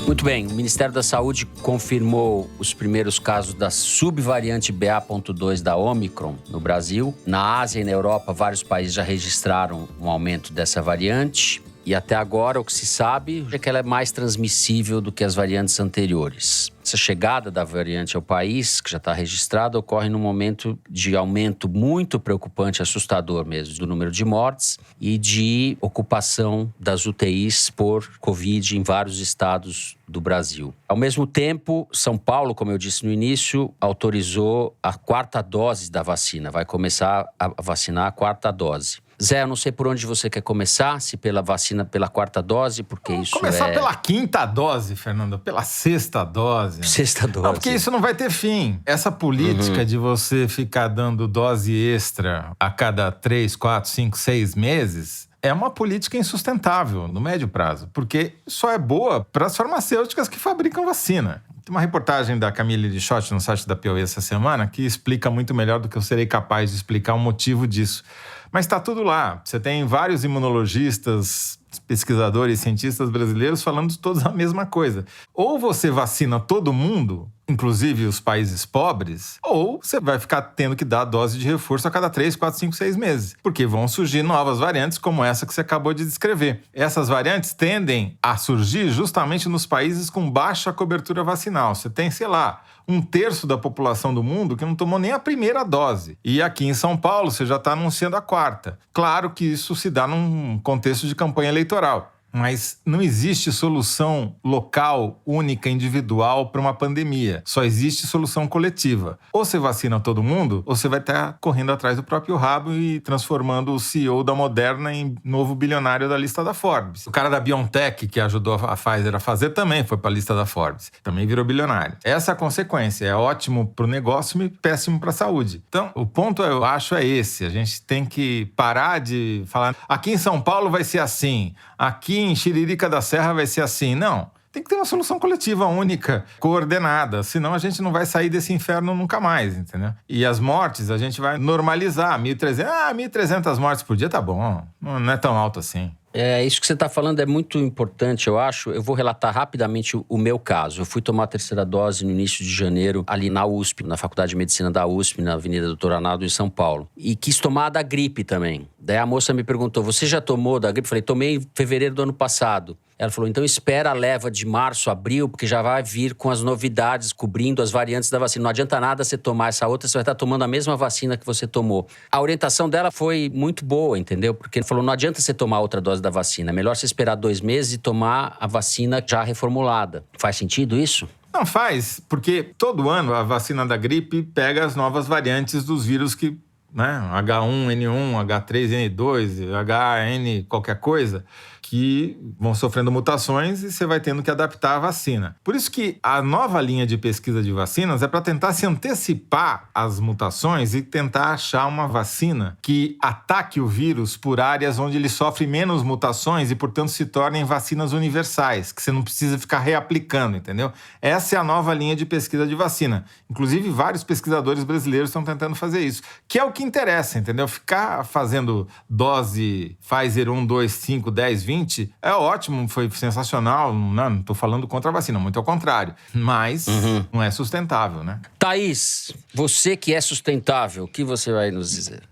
B: Muito bem, o Ministério da Saúde confirmou os primeiros casos da subvariante BA.2 da Omicron no Brasil. Na Ásia e na Europa, vários países já registraram um aumento dessa variante. E até agora o que se sabe é que ela é mais transmissível do que as variantes anteriores. Essa chegada da variante ao país, que já está registrada, ocorre num momento de aumento muito preocupante, assustador mesmo, do número de mortes e de ocupação das UTIs por Covid em vários estados do Brasil. Ao mesmo tempo, São Paulo, como eu disse no início, autorizou a 4ª dose da vacina. Vai começar a vacinar a 4ª dose. Zé, eu não sei por onde você quer começar, se pela vacina pela 4ª dose, porque isso
D: começar pela 5ª dose, Fernando, pela 6ª dose.
B: 6ª dose.
D: Não, porque isso não vai ter fim. Essa política de você ficar dando dose extra a cada 3, 4, 5, 6 meses é uma política insustentável no médio prazo, porque só é boa para as farmacêuticas que fabricam vacina. Tem uma reportagem da Camille Lichotti no site da Piauí essa semana que explica muito melhor do que eu serei capaz de explicar o motivo disso. Mas está tudo lá. Você tem vários imunologistas, pesquisadores, cientistas brasileiros falando todos a mesma coisa. Ou você vacina todo mundo, inclusive os países pobres, ou você vai ficar tendo que dar dose de reforço a cada 3, 4, 5, 6 meses. Porque vão surgir novas variantes como essa que você acabou de descrever. Essas variantes tendem a surgir justamente nos países com baixa cobertura vacinal. Você tem, sei lá, 1/3 da população do mundo que não tomou nem a primeira dose. E aqui em São Paulo você já está anunciando a 4ª. Claro que isso se dá num contexto de campanha eleitoral. Mas não existe solução local, única, individual para uma pandemia. Só existe solução coletiva. Ou você vacina todo mundo, ou você vai estar correndo atrás do próprio rabo e transformando o CEO da Moderna em novo bilionário da lista da Forbes. O cara da BioNTech, que ajudou a Pfizer a fazer, também foi para a lista da Forbes. Também virou bilionário. Essa é a consequência. É ótimo para o negócio e péssimo para a saúde. Então, o ponto, eu acho, é esse. A gente tem que parar de falar aqui em São Paulo vai ser assim, aqui em Xiririca da Serra vai ser assim. Não, tem que ter uma solução coletiva única, coordenada, senão a gente não vai sair desse inferno nunca mais, entendeu? E as mortes a gente vai normalizar, 1.300 mortes por dia tá bom, não é tão alto assim.
B: Isso que você está falando é muito importante, eu acho. Eu vou relatar rapidamente o meu caso. Eu fui tomar a 3ª dose no início de janeiro, ali na USP, na Faculdade de Medicina da USP, na Avenida Doutor Arnaldo, em São Paulo. E quis tomar a da gripe também. Daí a moça me perguntou, você já tomou da gripe? Eu falei, tomei em fevereiro do ano passado. Ela falou, então espera a leva de março, abril, porque já vai vir com as novidades, cobrindo as variantes da vacina. Não adianta nada você tomar essa outra, você vai estar tomando a mesma vacina que você tomou. A orientação dela foi muito boa, entendeu? Porque ele falou, não adianta você tomar outra dose da vacina. É melhor você esperar 2 meses e tomar a vacina já reformulada. Faz sentido isso?
D: Não faz, porque todo ano a vacina da gripe pega as novas variantes dos vírus que, né, H1N1, H3N2, HN qualquer coisa, que vão sofrendo mutações e você vai tendo que adaptar a vacina. Por isso que a nova linha de pesquisa de vacinas é para tentar se antecipar às mutações e tentar achar uma vacina que ataque o vírus por áreas onde ele sofre menos mutações e, portanto, se tornem vacinas universais, que você não precisa ficar reaplicando, entendeu? Essa é a nova linha de pesquisa de vacina. Inclusive, vários pesquisadores brasileiros estão tentando fazer isso, que é o que interessa, entendeu? Ficar fazendo dose Pfizer 1, 2, 5, 10, 20 é ótimo, foi sensacional, não estou falando contra a vacina, muito ao contrário, mas não é sustentável, né?
B: Thaís, você que é sustentável, o que você vai nos dizer?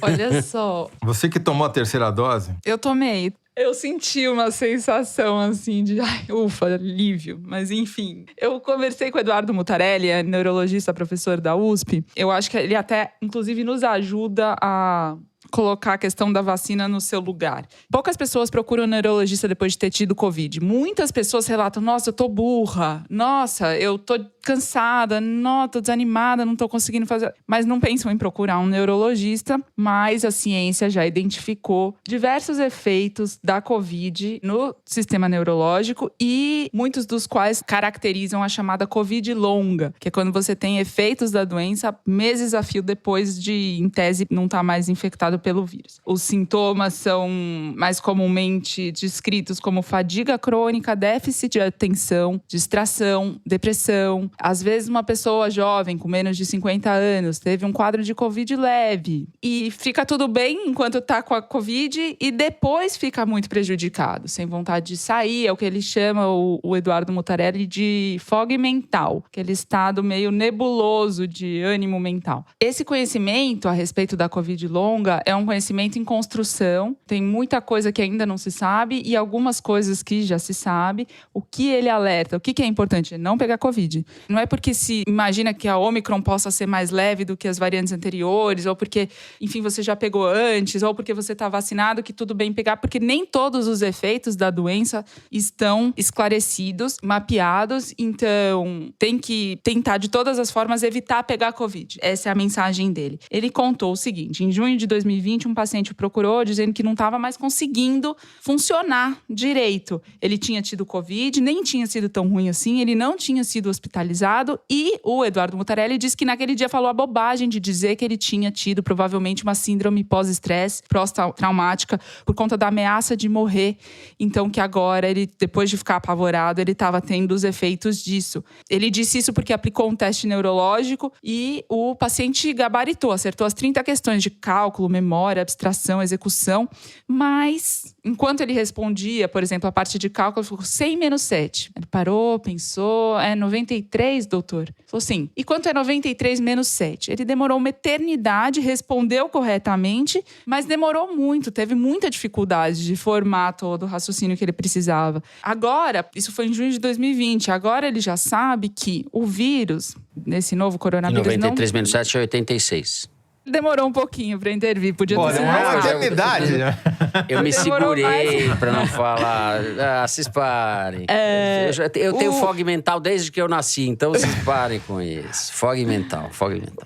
F: Olha só.
D: Você que tomou a 3ª dose?
F: Eu tomei. Eu senti uma sensação assim de, ufa, alívio. Mas enfim, eu conversei com o Eduardo Mutarelli, neurologista, professor da USP. Eu acho que ele até, inclusive, nos ajuda a colocar a questão da vacina no seu lugar. Poucas pessoas procuram um neurologista depois de ter tido Covid. Muitas pessoas relatam, nossa, eu tô burra. Nossa, eu tô cansada. Nossa, tô desanimada, não tô conseguindo fazer. Mas não pensam em procurar um neurologista. Mas a ciência já identificou diversos efeitos da Covid no sistema neurológico e muitos dos quais caracterizam a chamada Covid longa, que é quando você tem efeitos da doença meses a fio depois de, em tese, não estar mais infectado pelo vírus. Os sintomas são mais comumente descritos como fadiga crônica, déficit de atenção, distração, depressão, Às vezes uma pessoa jovem, com menos de 50 anos, teve um quadro de Covid leve e fica tudo bem enquanto tá com a Covid e depois fica muito prejudicado, sem vontade de sair. É o que ele chama, o Eduardo Mutarelli, de fog mental, aquele estado meio nebuloso de ânimo mental. Esse conhecimento a respeito da Covid longa é um conhecimento em construção, tem muita coisa que ainda não se sabe e algumas coisas que já se sabe. O que ele alerta, o que é importante? Não pegar Covid. Não é porque se imagina que a Ômicron possa ser mais leve do que as variantes anteriores, ou porque, enfim, você já pegou antes, ou porque você está vacinado, que tudo bem pegar, porque nem todos os efeitos da doença estão esclarecidos, mapeados, então tem que tentar de todas as formas evitar pegar Covid. Essa é a mensagem dele. Ele contou o seguinte: em junho de 2020, um paciente procurou dizendo que não estava mais conseguindo funcionar direito. Ele tinha tido Covid, nem tinha sido tão ruim assim, ele não tinha sido hospitalizado e o Eduardo Mutarelli disse que naquele dia falou a bobagem de dizer que ele tinha tido provavelmente uma síndrome pós-estresse, pós-traumática, por conta da ameaça de morrer. Então que agora, ele, depois de ficar apavorado, ele estava tendo os efeitos disso. Ele disse isso porque aplicou um teste neurológico e o paciente gabaritou, acertou as 30 questões de cálculo, memória, abstração, execução, mas enquanto ele respondia, por exemplo, a parte de cálculo, ele ficou 100 menos 7. Ele parou, pensou, é 93, doutor? Falou sim. E quanto é 93 menos 7? Ele demorou uma eternidade, respondeu corretamente, mas demorou muito, teve muita dificuldade de formar todo o raciocínio que ele precisava. Agora, isso foi em junho de 2020, agora ele já sabe que o vírus, nesse novo coronavírus...
B: 93 menos 7 é 86.
F: Demorou um pouquinho pra intervir, podia ter sido
D: demorou
F: mais
D: uma
F: rápido.
D: eternidade.
B: Eu me
F: Demorou
B: segurei
F: mais.
B: pra não falar. Vocês parem. Eu tenho fog mental desde que eu nasci, então vocês parem com isso. Fog mental.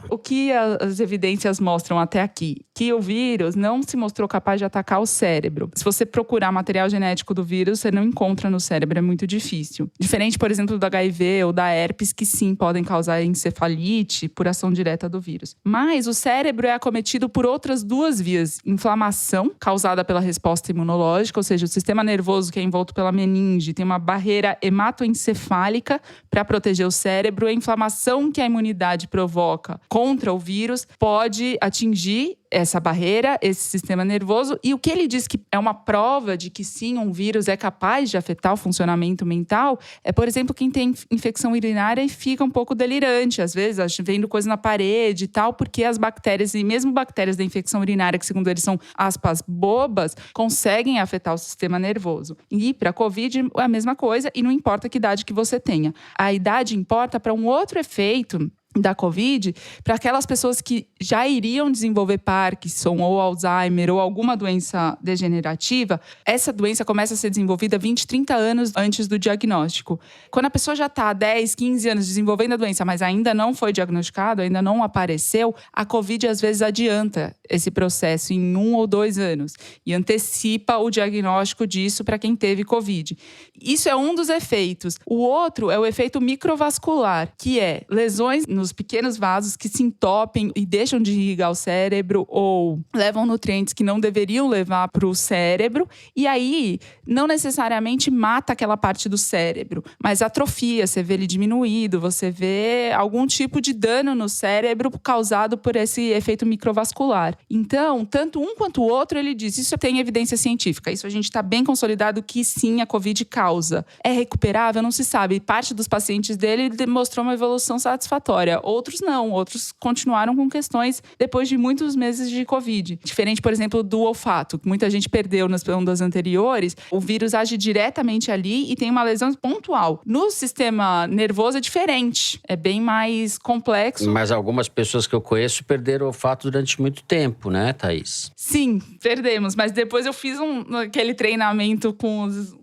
F: O que as evidências mostram até aqui? Que o vírus não se mostrou capaz de atacar o cérebro. Se você procurar material genético do vírus, você não encontra no cérebro, é muito difícil. Diferente, por exemplo, do HIV ou da herpes, que sim, podem causar encefalite por ação direta do vírus. Mas o cérebro é acometido por outras duas vias. Inflamação, causada pela resposta imunológica, ou seja, o sistema nervoso que é envolto pela meninge tem uma barreira hematoencefálica para proteger o cérebro. A inflamação que a imunidade provoca contra o vírus pode atingir essa barreira, esse sistema nervoso. E o que ele diz que é uma prova de que sim, um vírus é capaz de afetar o funcionamento mental é, por exemplo, quem tem infecção urinária e fica um pouco delirante. Às vezes, vendo coisa na parede e tal, porque as bactérias, e mesmo bactérias da infecção urinária, que segundo eles são, aspas, bobas, conseguem afetar o sistema nervoso. E para a Covid é a mesma coisa, e não importa que idade que você tenha. A idade importa para um outro efeito da Covid, para aquelas pessoas que já iriam desenvolver Parkinson ou Alzheimer ou alguma doença degenerativa. Essa doença começa a ser desenvolvida 20, 30 anos antes do diagnóstico. Quando a pessoa já está há 10, 15 anos desenvolvendo a doença, mas ainda não foi diagnosticado, ainda não apareceu, a Covid às vezes adianta esse processo em 1 ou 2 anos e antecipa o diagnóstico disso para quem teve Covid. Isso é um dos efeitos. O outro é o efeito microvascular, que é lesões nos pequenos vasos que se entopem e deixam de irrigar o cérebro ou levam nutrientes que não deveriam levar para o cérebro. E aí, não necessariamente mata aquela parte do cérebro, mas atrofia, você vê ele diminuído, você vê algum tipo de dano no cérebro causado por esse efeito microvascular. Então, tanto um quanto o outro, ele diz, isso tem evidência científica, isso a gente está bem consolidado que sim, a Covid causa. É recuperável? Não se sabe. Parte dos pacientes dele demonstrou uma evolução satisfatória. Outros não, outros continuaram com questões depois de muitos meses de Covid. Diferente, por exemplo, do olfato, que muita gente perdeu nas ondas anteriores, o vírus age diretamente ali e tem uma lesão pontual. No sistema nervoso é diferente, é bem mais complexo.
B: Mas algumas pessoas que eu conheço perderam o olfato durante muito tempo, né, Thaís?
F: Sim, perdemos, mas depois eu fiz aquele treinamento com os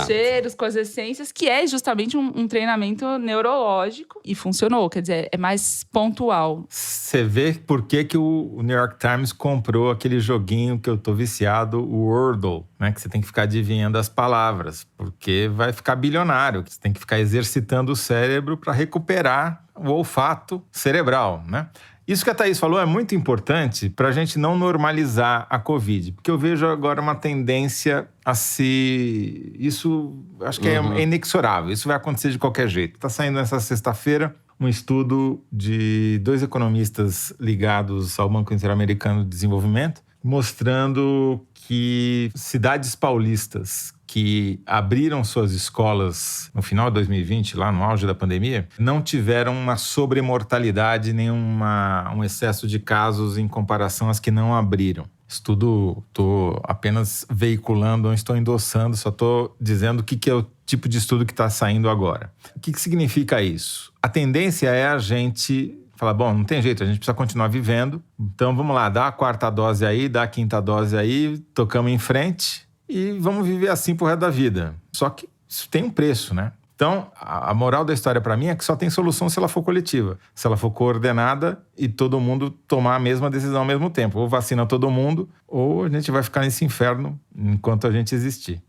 F: cheiros, com as essências, que é justamente um treinamento neurológico e funcionou. Quer dizer, é mais pontual.
D: Você vê por que o New York Times comprou aquele joguinho que eu tô viciado, o Wordle, né? Que você tem que ficar adivinhando as palavras, porque vai ficar bilionário. Você tem que ficar exercitando o cérebro para recuperar o olfato cerebral, né? Isso que a Thaís falou é muito importante para a gente não normalizar a Covid, porque eu vejo agora uma tendência a se... Isso, acho que é inexorável, isso vai acontecer de qualquer jeito. Está saindo nessa sexta-feira um estudo de 2 economistas ligados ao Banco Interamericano de Desenvolvimento, mostrando que cidades paulistas que abriram suas escolas no final de 2020, lá no auge da pandemia, não tiveram uma sobremortalidade nem um excesso de casos em comparação às que não abriram. Estudo, estou apenas veiculando, não estou endossando, só estou dizendo o que é o tipo de estudo que está saindo agora. O que significa isso? A tendência é a gente falar, bom, não tem jeito, a gente precisa continuar vivendo, então vamos lá, dá a 4ª dose aí, dá a 5ª dose aí, tocamos em frente e vamos viver assim pro resto da vida. Só que isso tem um preço, né? Então, a moral da história para mim é que só tem solução se ela for coletiva, se ela for coordenada e todo mundo tomar a mesma decisão ao mesmo tempo. Ou vacina todo mundo, ou a gente vai ficar nesse inferno enquanto a gente existir.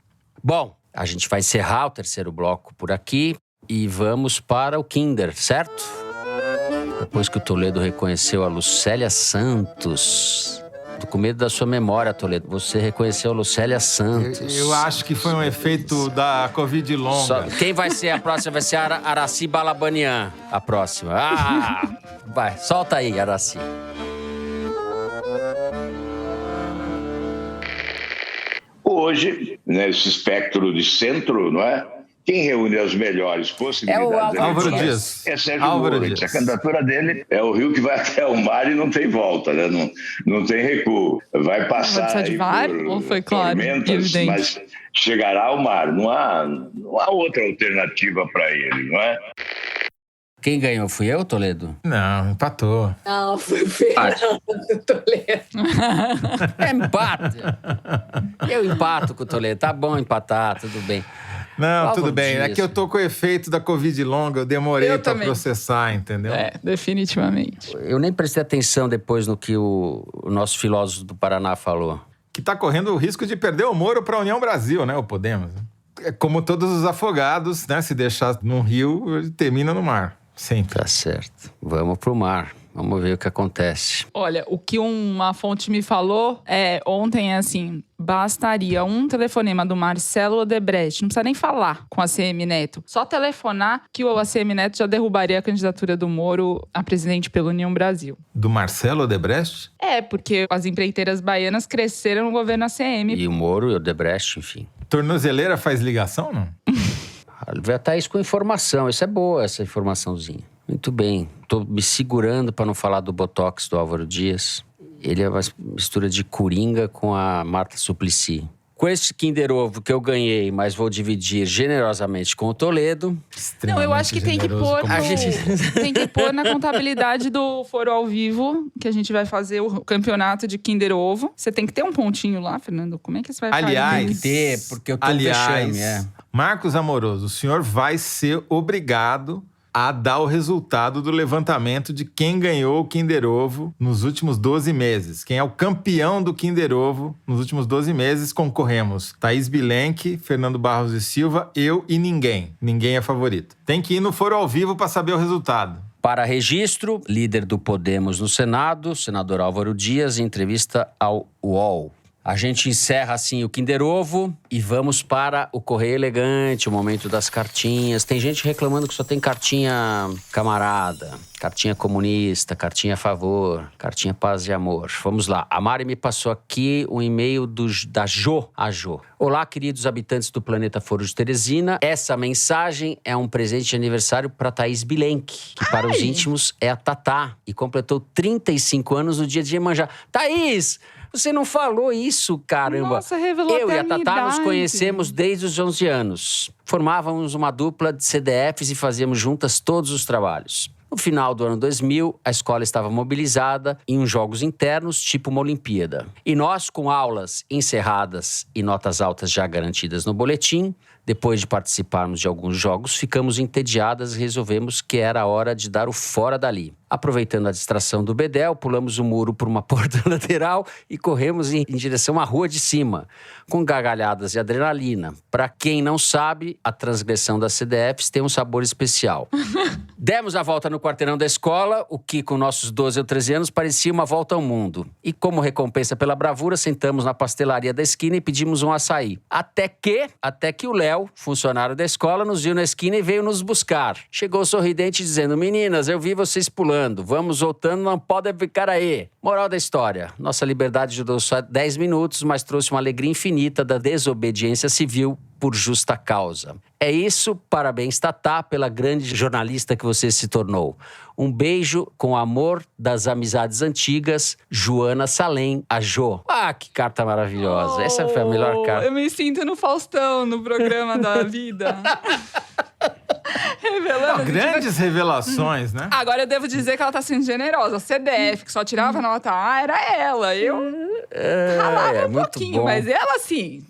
B: Bom, a gente vai encerrar o 3º bloco por aqui e vamos para o Kinder, certo? Depois que o Toledo reconheceu a Lucélia Santos... Tô com medo da sua memória, Toledo. Você reconheceu a Lucélia Santos.
D: Eu acho que foi um efeito da Covid longa.
B: Quem vai ser a próxima? Vai ser a Aracy Balabanian, a próxima. Vai, solta aí, Aracy.
G: Hoje, nesse espectro de centro, não é? Quem reúne as melhores possibilidades
D: Álvaro Dias.
G: É Sérgio Moro. A candidatura dele é o rio que vai até o mar e não tem volta, né? Não tem recuo. Vai passar aí por
F: foi claro,
G: tormentas, mas chegará ao mar. Não há outra alternativa para ele, não é?
B: Quem ganhou? Fui eu, Toledo?
D: Não, empatou.
H: Não, foi o Fernando Toledo.
B: É empate. Eu empato com o Toledo. Tá bom empatar, tudo bem.
D: Não, tudo bem. É que eu tô com o efeito da Covid longa, eu demorei pra processar, entendeu?
F: É, definitivamente.
B: Eu nem prestei atenção depois no que o nosso filósofo do Paraná falou.
D: Que tá correndo o risco de perder o Moro pra União Brasil, né, o Podemos. É como todos os afogados, né, se deixar num rio, ele termina no mar. Sempre.
B: Tá certo. Vamos pro mar. Vamos ver o que acontece.
F: Olha, o que uma fonte me falou ontem é assim, bastaria um telefonema do Marcelo Odebrecht, não precisa nem falar com a ACM Neto, só telefonar que o ACM Neto já derrubaria a candidatura do Moro a presidente pela União Brasil.
D: Do Marcelo Odebrecht?
F: É, porque as empreiteiras baianas cresceram no governo ACM.
B: E o Moro e o Odebrecht, enfim.
D: Tornozeleira faz ligação, não?
B: Vai estar isso com informação, isso é boa, essa informaçãozinha. Muito bem, tô me segurando para não falar do Botox do Álvaro Dias. Ele é uma mistura de Coringa com a Marta Suplicy. Com esse Kinder Ovo que eu ganhei, mas vou dividir generosamente com o Toledo.
F: Não, eu acho que tem que pôr tem que pôr na contabilidade do Foro ao Vivo, que a gente vai fazer o campeonato de Kinder Ovo. Você tem que ter um pontinho lá, Fernando. Como é que você vai fazer?
D: Aliás,
B: tem que ter, porque eu tô vexame,
D: Marcos Amoroso, o senhor vai ser obrigado a dar o resultado do levantamento de quem ganhou o Kinder Ovo nos últimos 12 meses. Quem é o campeão do Kinder Ovo nos últimos 12 meses, concorremos Thaís Bilenque, Fernando Barros e Silva, eu e ninguém. Ninguém é favorito. Tem que ir no Foro ao Vivo para saber o resultado.
B: Para registro, líder do Podemos no Senado, senador Álvaro Dias, em entrevista ao UOL. A gente encerra assim o Kinder Ovo e vamos para o Correio Elegante, o momento das cartinhas. Tem gente reclamando que só tem cartinha camarada, cartinha comunista, cartinha a favor, cartinha paz e amor. Vamos lá. A Mari me passou aqui um e-mail da Jo. A Jo. Olá, queridos habitantes do planeta Foro de Teresina. Essa mensagem é um presente de aniversário para Thaís Bilenque, que para os íntimos é a Tatá e completou 35 anos no dia de Iemanjá. Thaís! Você não falou isso, caramba.
F: Nossa, revelou
B: Eu
F: até
B: e a Tatá
F: idade.
B: nos conhecemos desde os 11 anos. Formávamos uma dupla de CDFs e fazíamos juntas todos os trabalhos. No final do ano 2000, a escola estava mobilizada em uns jogos internos, tipo uma Olimpíada. E nós, com aulas encerradas e notas altas já garantidas no boletim, depois de participarmos de alguns jogos, ficamos entediadas e resolvemos que era a hora de dar o fora dali. Aproveitando a distração do bedel, pulamos o muro por uma porta lateral e corremos em direção à rua de cima, com gargalhadas e adrenalina. Para quem não sabe, a transgressão das CDFs tem um sabor especial. Demos a volta no quarteirão da escola, o que com nossos 12 ou 13 anos parecia uma volta ao mundo. E como recompensa pela bravura, sentamos na pastelaria da esquina e pedimos um açaí. Até que o Léo, funcionário da escola, nos viu na esquina e veio nos buscar. Chegou sorridente dizendo: meninas, eu vi vocês pulando, vamos voltando, não podem ficar aí. Moral da história, nossa liberdade durou só 10 minutos, mas trouxe uma alegria infinita da desobediência civil por justa causa. É isso, parabéns, Tatá, pela grande jornalista que você se tornou. Um beijo com amor das amizades antigas, Joana Salem, a Jô. Ah, que carta maravilhosa. Essa foi a melhor carta.
F: Eu me sinto no Faustão, no programa da vida. Revelando.
D: Grandes revelações, né?
F: Agora eu devo dizer que ela tá sendo generosa. A CDF, que só tirava nota A, era ela. Eu ralava um pouquinho,
B: bom.
F: mas ela, assim...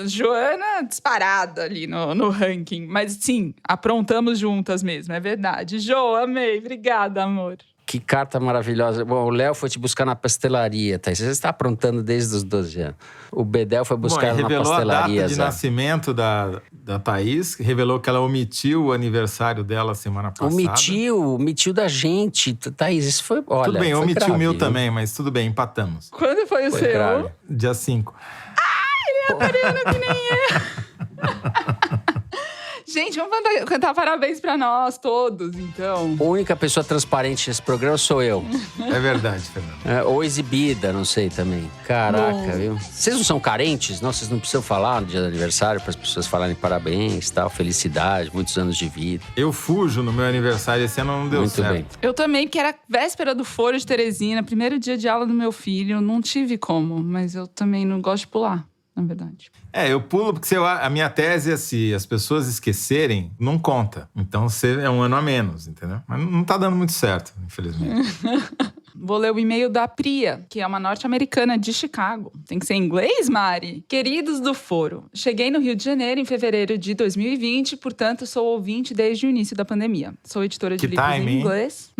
F: Joana disparada ali no ranking. Mas sim, aprontamos juntas mesmo, é verdade. Jo, amei. Obrigada, amor.
B: Que carta maravilhosa. Bom, o Léo foi te buscar na pastelaria, Thaís. Você está aprontando desde os 12 anos. O Bedel foi buscar na pastelaria.
D: Revelou a data de nascimento da Thaís. Revelou que ela omitiu o aniversário dela semana passada.
B: Omitiu da gente. Thaís, isso foi... Olha,
D: tudo bem, omitiu
B: grave,
D: o meu também, mas tudo bem, empatamos.
F: Quando foi o seu?
B: Grave.
D: Dia 5.
F: Mariana, que nem eu. Gente, vamos cantar parabéns pra nós todos, então.
B: A única pessoa transparente nesse programa sou eu.
D: É verdade, Fernando.
B: Ou exibida, não sei também. Caraca, viu? Vocês não são carentes? Não, vocês não precisam falar no dia do aniversário para as pessoas falarem parabéns, tal, felicidade, muitos anos de vida.
D: Eu fujo no meu aniversário, esse ano não deu
B: Muito
D: certo.
B: bem.
F: Eu também, porque era véspera do Foro de Teresina, primeiro dia de aula do meu filho. Não tive como, mas eu também não gosto de pular, na verdade.
D: Eu pulo porque a minha tese é: se as pessoas esquecerem, não conta. Então é um ano a menos, entendeu? Mas não tá dando muito certo, infelizmente.
F: Vou ler o e-mail da Priya, que é uma norte-americana de Chicago. Tem que ser em inglês, Mari? Queridos do Foro, cheguei no Rio de Janeiro em fevereiro de 2020, portanto sou ouvinte desde o início da pandemia. Sou editora de livros em inglês.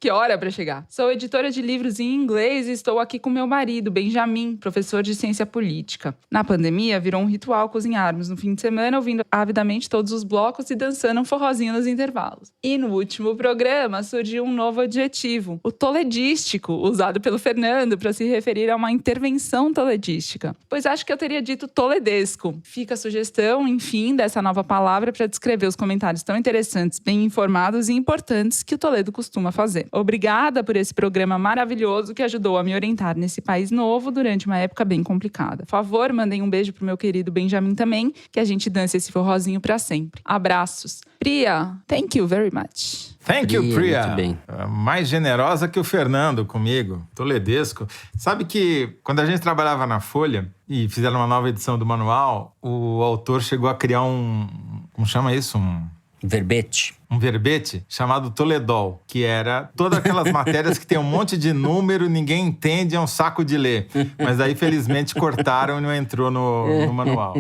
F: Que hora pra chegar. Sou editora de livros em inglês e estou aqui com meu marido, Benjamin, professor de ciência política. Na pandemia, virou um ritual cozinharmos no fim de semana, ouvindo avidamente todos os blocos e dançando um forrozinho nos intervalos. E no último programa surgiu um novo adjetivo, o toledístico, usado pelo Fernando para se referir a uma intervenção toledística. Pois acho que eu teria dito toledesco. Fica a sugestão, enfim, dessa nova palavra para descrever os comentários tão interessantes, bem informados e importantes que o Toledo costuma fazer. Obrigada por esse programa maravilhoso que ajudou a me orientar nesse país novo durante uma época bem complicada. Por favor, mandem um beijo pro meu querido Benjamin também, que a gente dance esse forrozinho pra sempre. Abraços. Priya, thank you very much.
D: Thank you, Priya.
B: Muito bem.
D: Mais generosa que o Fernando comigo, toledesco. Sabe que quando a gente trabalhava na Folha e fizeram uma nova edição do manual, o autor chegou a criar como chama isso?
B: Verbete.
D: Um verbete chamado Toledol, que era todas aquelas matérias que tem um monte de número, ninguém entende, é um saco de ler. Mas aí, felizmente, cortaram e não entrou no manual.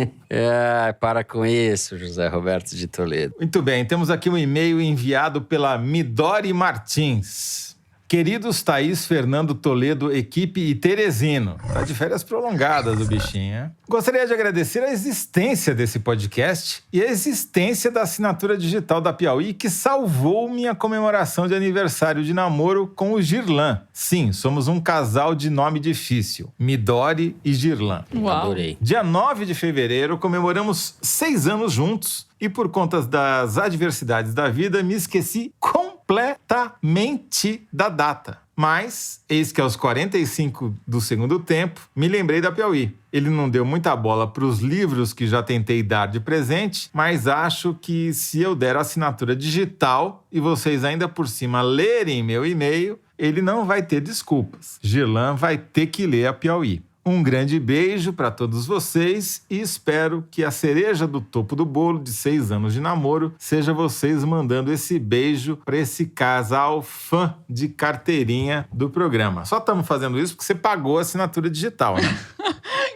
B: Para com isso, José Roberto de Toledo.
D: Muito bem, temos aqui um e-mail enviado pela Midori Martins. Queridos Thaís, Fernando, Toledo, equipe e Teresino. Tá de férias prolongadas o bichinho, hein? Gostaria de agradecer a existência desse podcast e a existência da assinatura digital da Piauí, que salvou minha comemoração de aniversário de namoro com o Girlan. Sim, somos um casal de nome difícil. Midori e Girlan.
F: Uau.
B: Adorei.
D: Dia 9 de fevereiro, comemoramos 6 anos juntos e por conta das adversidades da vida, me esqueci completamente da data. Mas, eis que aos 45 do segundo tempo, me lembrei da Piauí. Ele não deu muita bola para os livros que já tentei dar de presente, mas acho que se eu der assinatura digital e vocês ainda por cima lerem meu e-mail, ele não vai ter desculpas. Girlan vai ter que ler a Piauí. Um grande beijo para todos vocês e espero que a cereja do topo do bolo de 6 anos de namoro seja vocês mandando esse beijo para esse casal fã de carteirinha do programa. Só estamos fazendo isso porque você pagou a assinatura digital, né?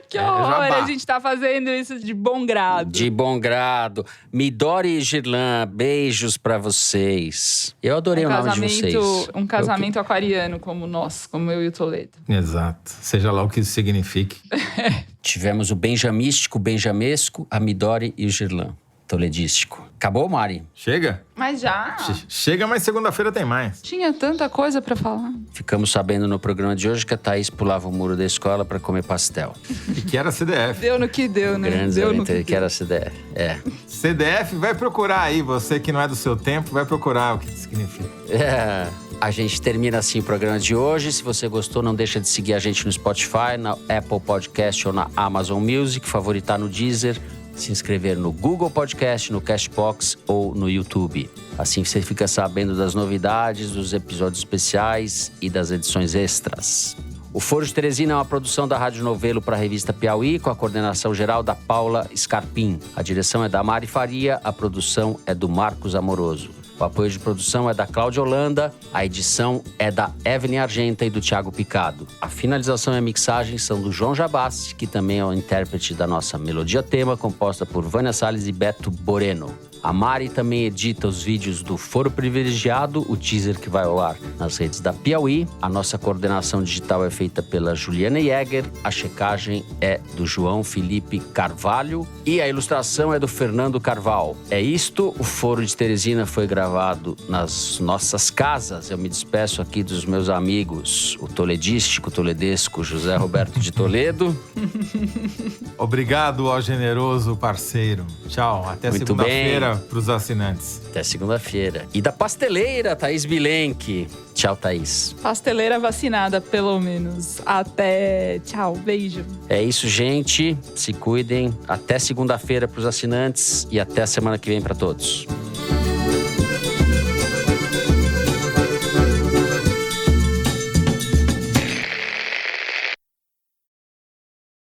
F: Que horror, a gente tá fazendo isso de bom grado.
B: De bom grado. Midori e Girlan, beijos pra vocês. Eu adorei o nome de vocês.
F: Um casamento aquariano como nós, como eu e o Toledo.
D: Exato. Seja lá o que isso signifique.
B: Tivemos o benjamístico, o benjamesco, a Midori e o Girlan. toledístico. Acabou, Mari?
D: Chega?
F: Mas já?
D: Chega, mas segunda-feira tem mais.
F: Tinha tanta coisa pra falar.
B: Ficamos sabendo no programa de hoje que a Thaís pulava o muro da escola pra comer pastel.
D: E que era CDF.
F: Deu no que deu, né?
B: Grandes
F: Deu no
B: eventos que era CDF. É.
D: CDF, vai procurar aí. Você que não é do seu tempo, vai procurar o que significa.
B: A gente termina assim o programa de hoje. Se você gostou, não deixa de seguir a gente no Spotify, na Apple Podcast ou na Amazon Music, favoritar no Deezer, se inscrever no Google Podcast, no Cashbox ou no YouTube. Assim você fica sabendo das novidades, dos episódios especiais e das edições extras. O Foro de Teresina é uma produção da Rádio Novelo para a revista Piauí, com a coordenação geral da Paula Scarpim. A direção é da Mari Faria, a produção é do Marcos Amoroso. O apoio de produção é da Cláudia Holanda, a edição é da Evelyn Argenta e do Thiago Picado. A finalização e a mixagem são do João Jabassi, que também é o intérprete da nossa melodia tema, composta por Vânia Salles e Beto Boreno. A Mari também edita os vídeos do Foro Privilegiado, o teaser que vai ao ar nas redes da Piauí. A nossa coordenação digital é feita pela Juliana Jäger, a checagem é do João Felipe Carvalho e a ilustração é do Fernando Carvalho. É isto, o Foro de Teresina foi gravado nas nossas casas. Eu me despeço aqui dos meus amigos, o toledístico, toledesco José Roberto de Toledo.
D: Obrigado ao generoso parceiro. Tchau, até segunda-feira para os assinantes.
B: Até segunda-feira. E da pasteleira, Thaís Bilenque. Tchau, Thaís.
F: Pasteleira vacinada, pelo menos. Até. Tchau, beijo.
B: É isso, gente. Se cuidem. Até segunda-feira para os assinantes e até a semana que vem para todos.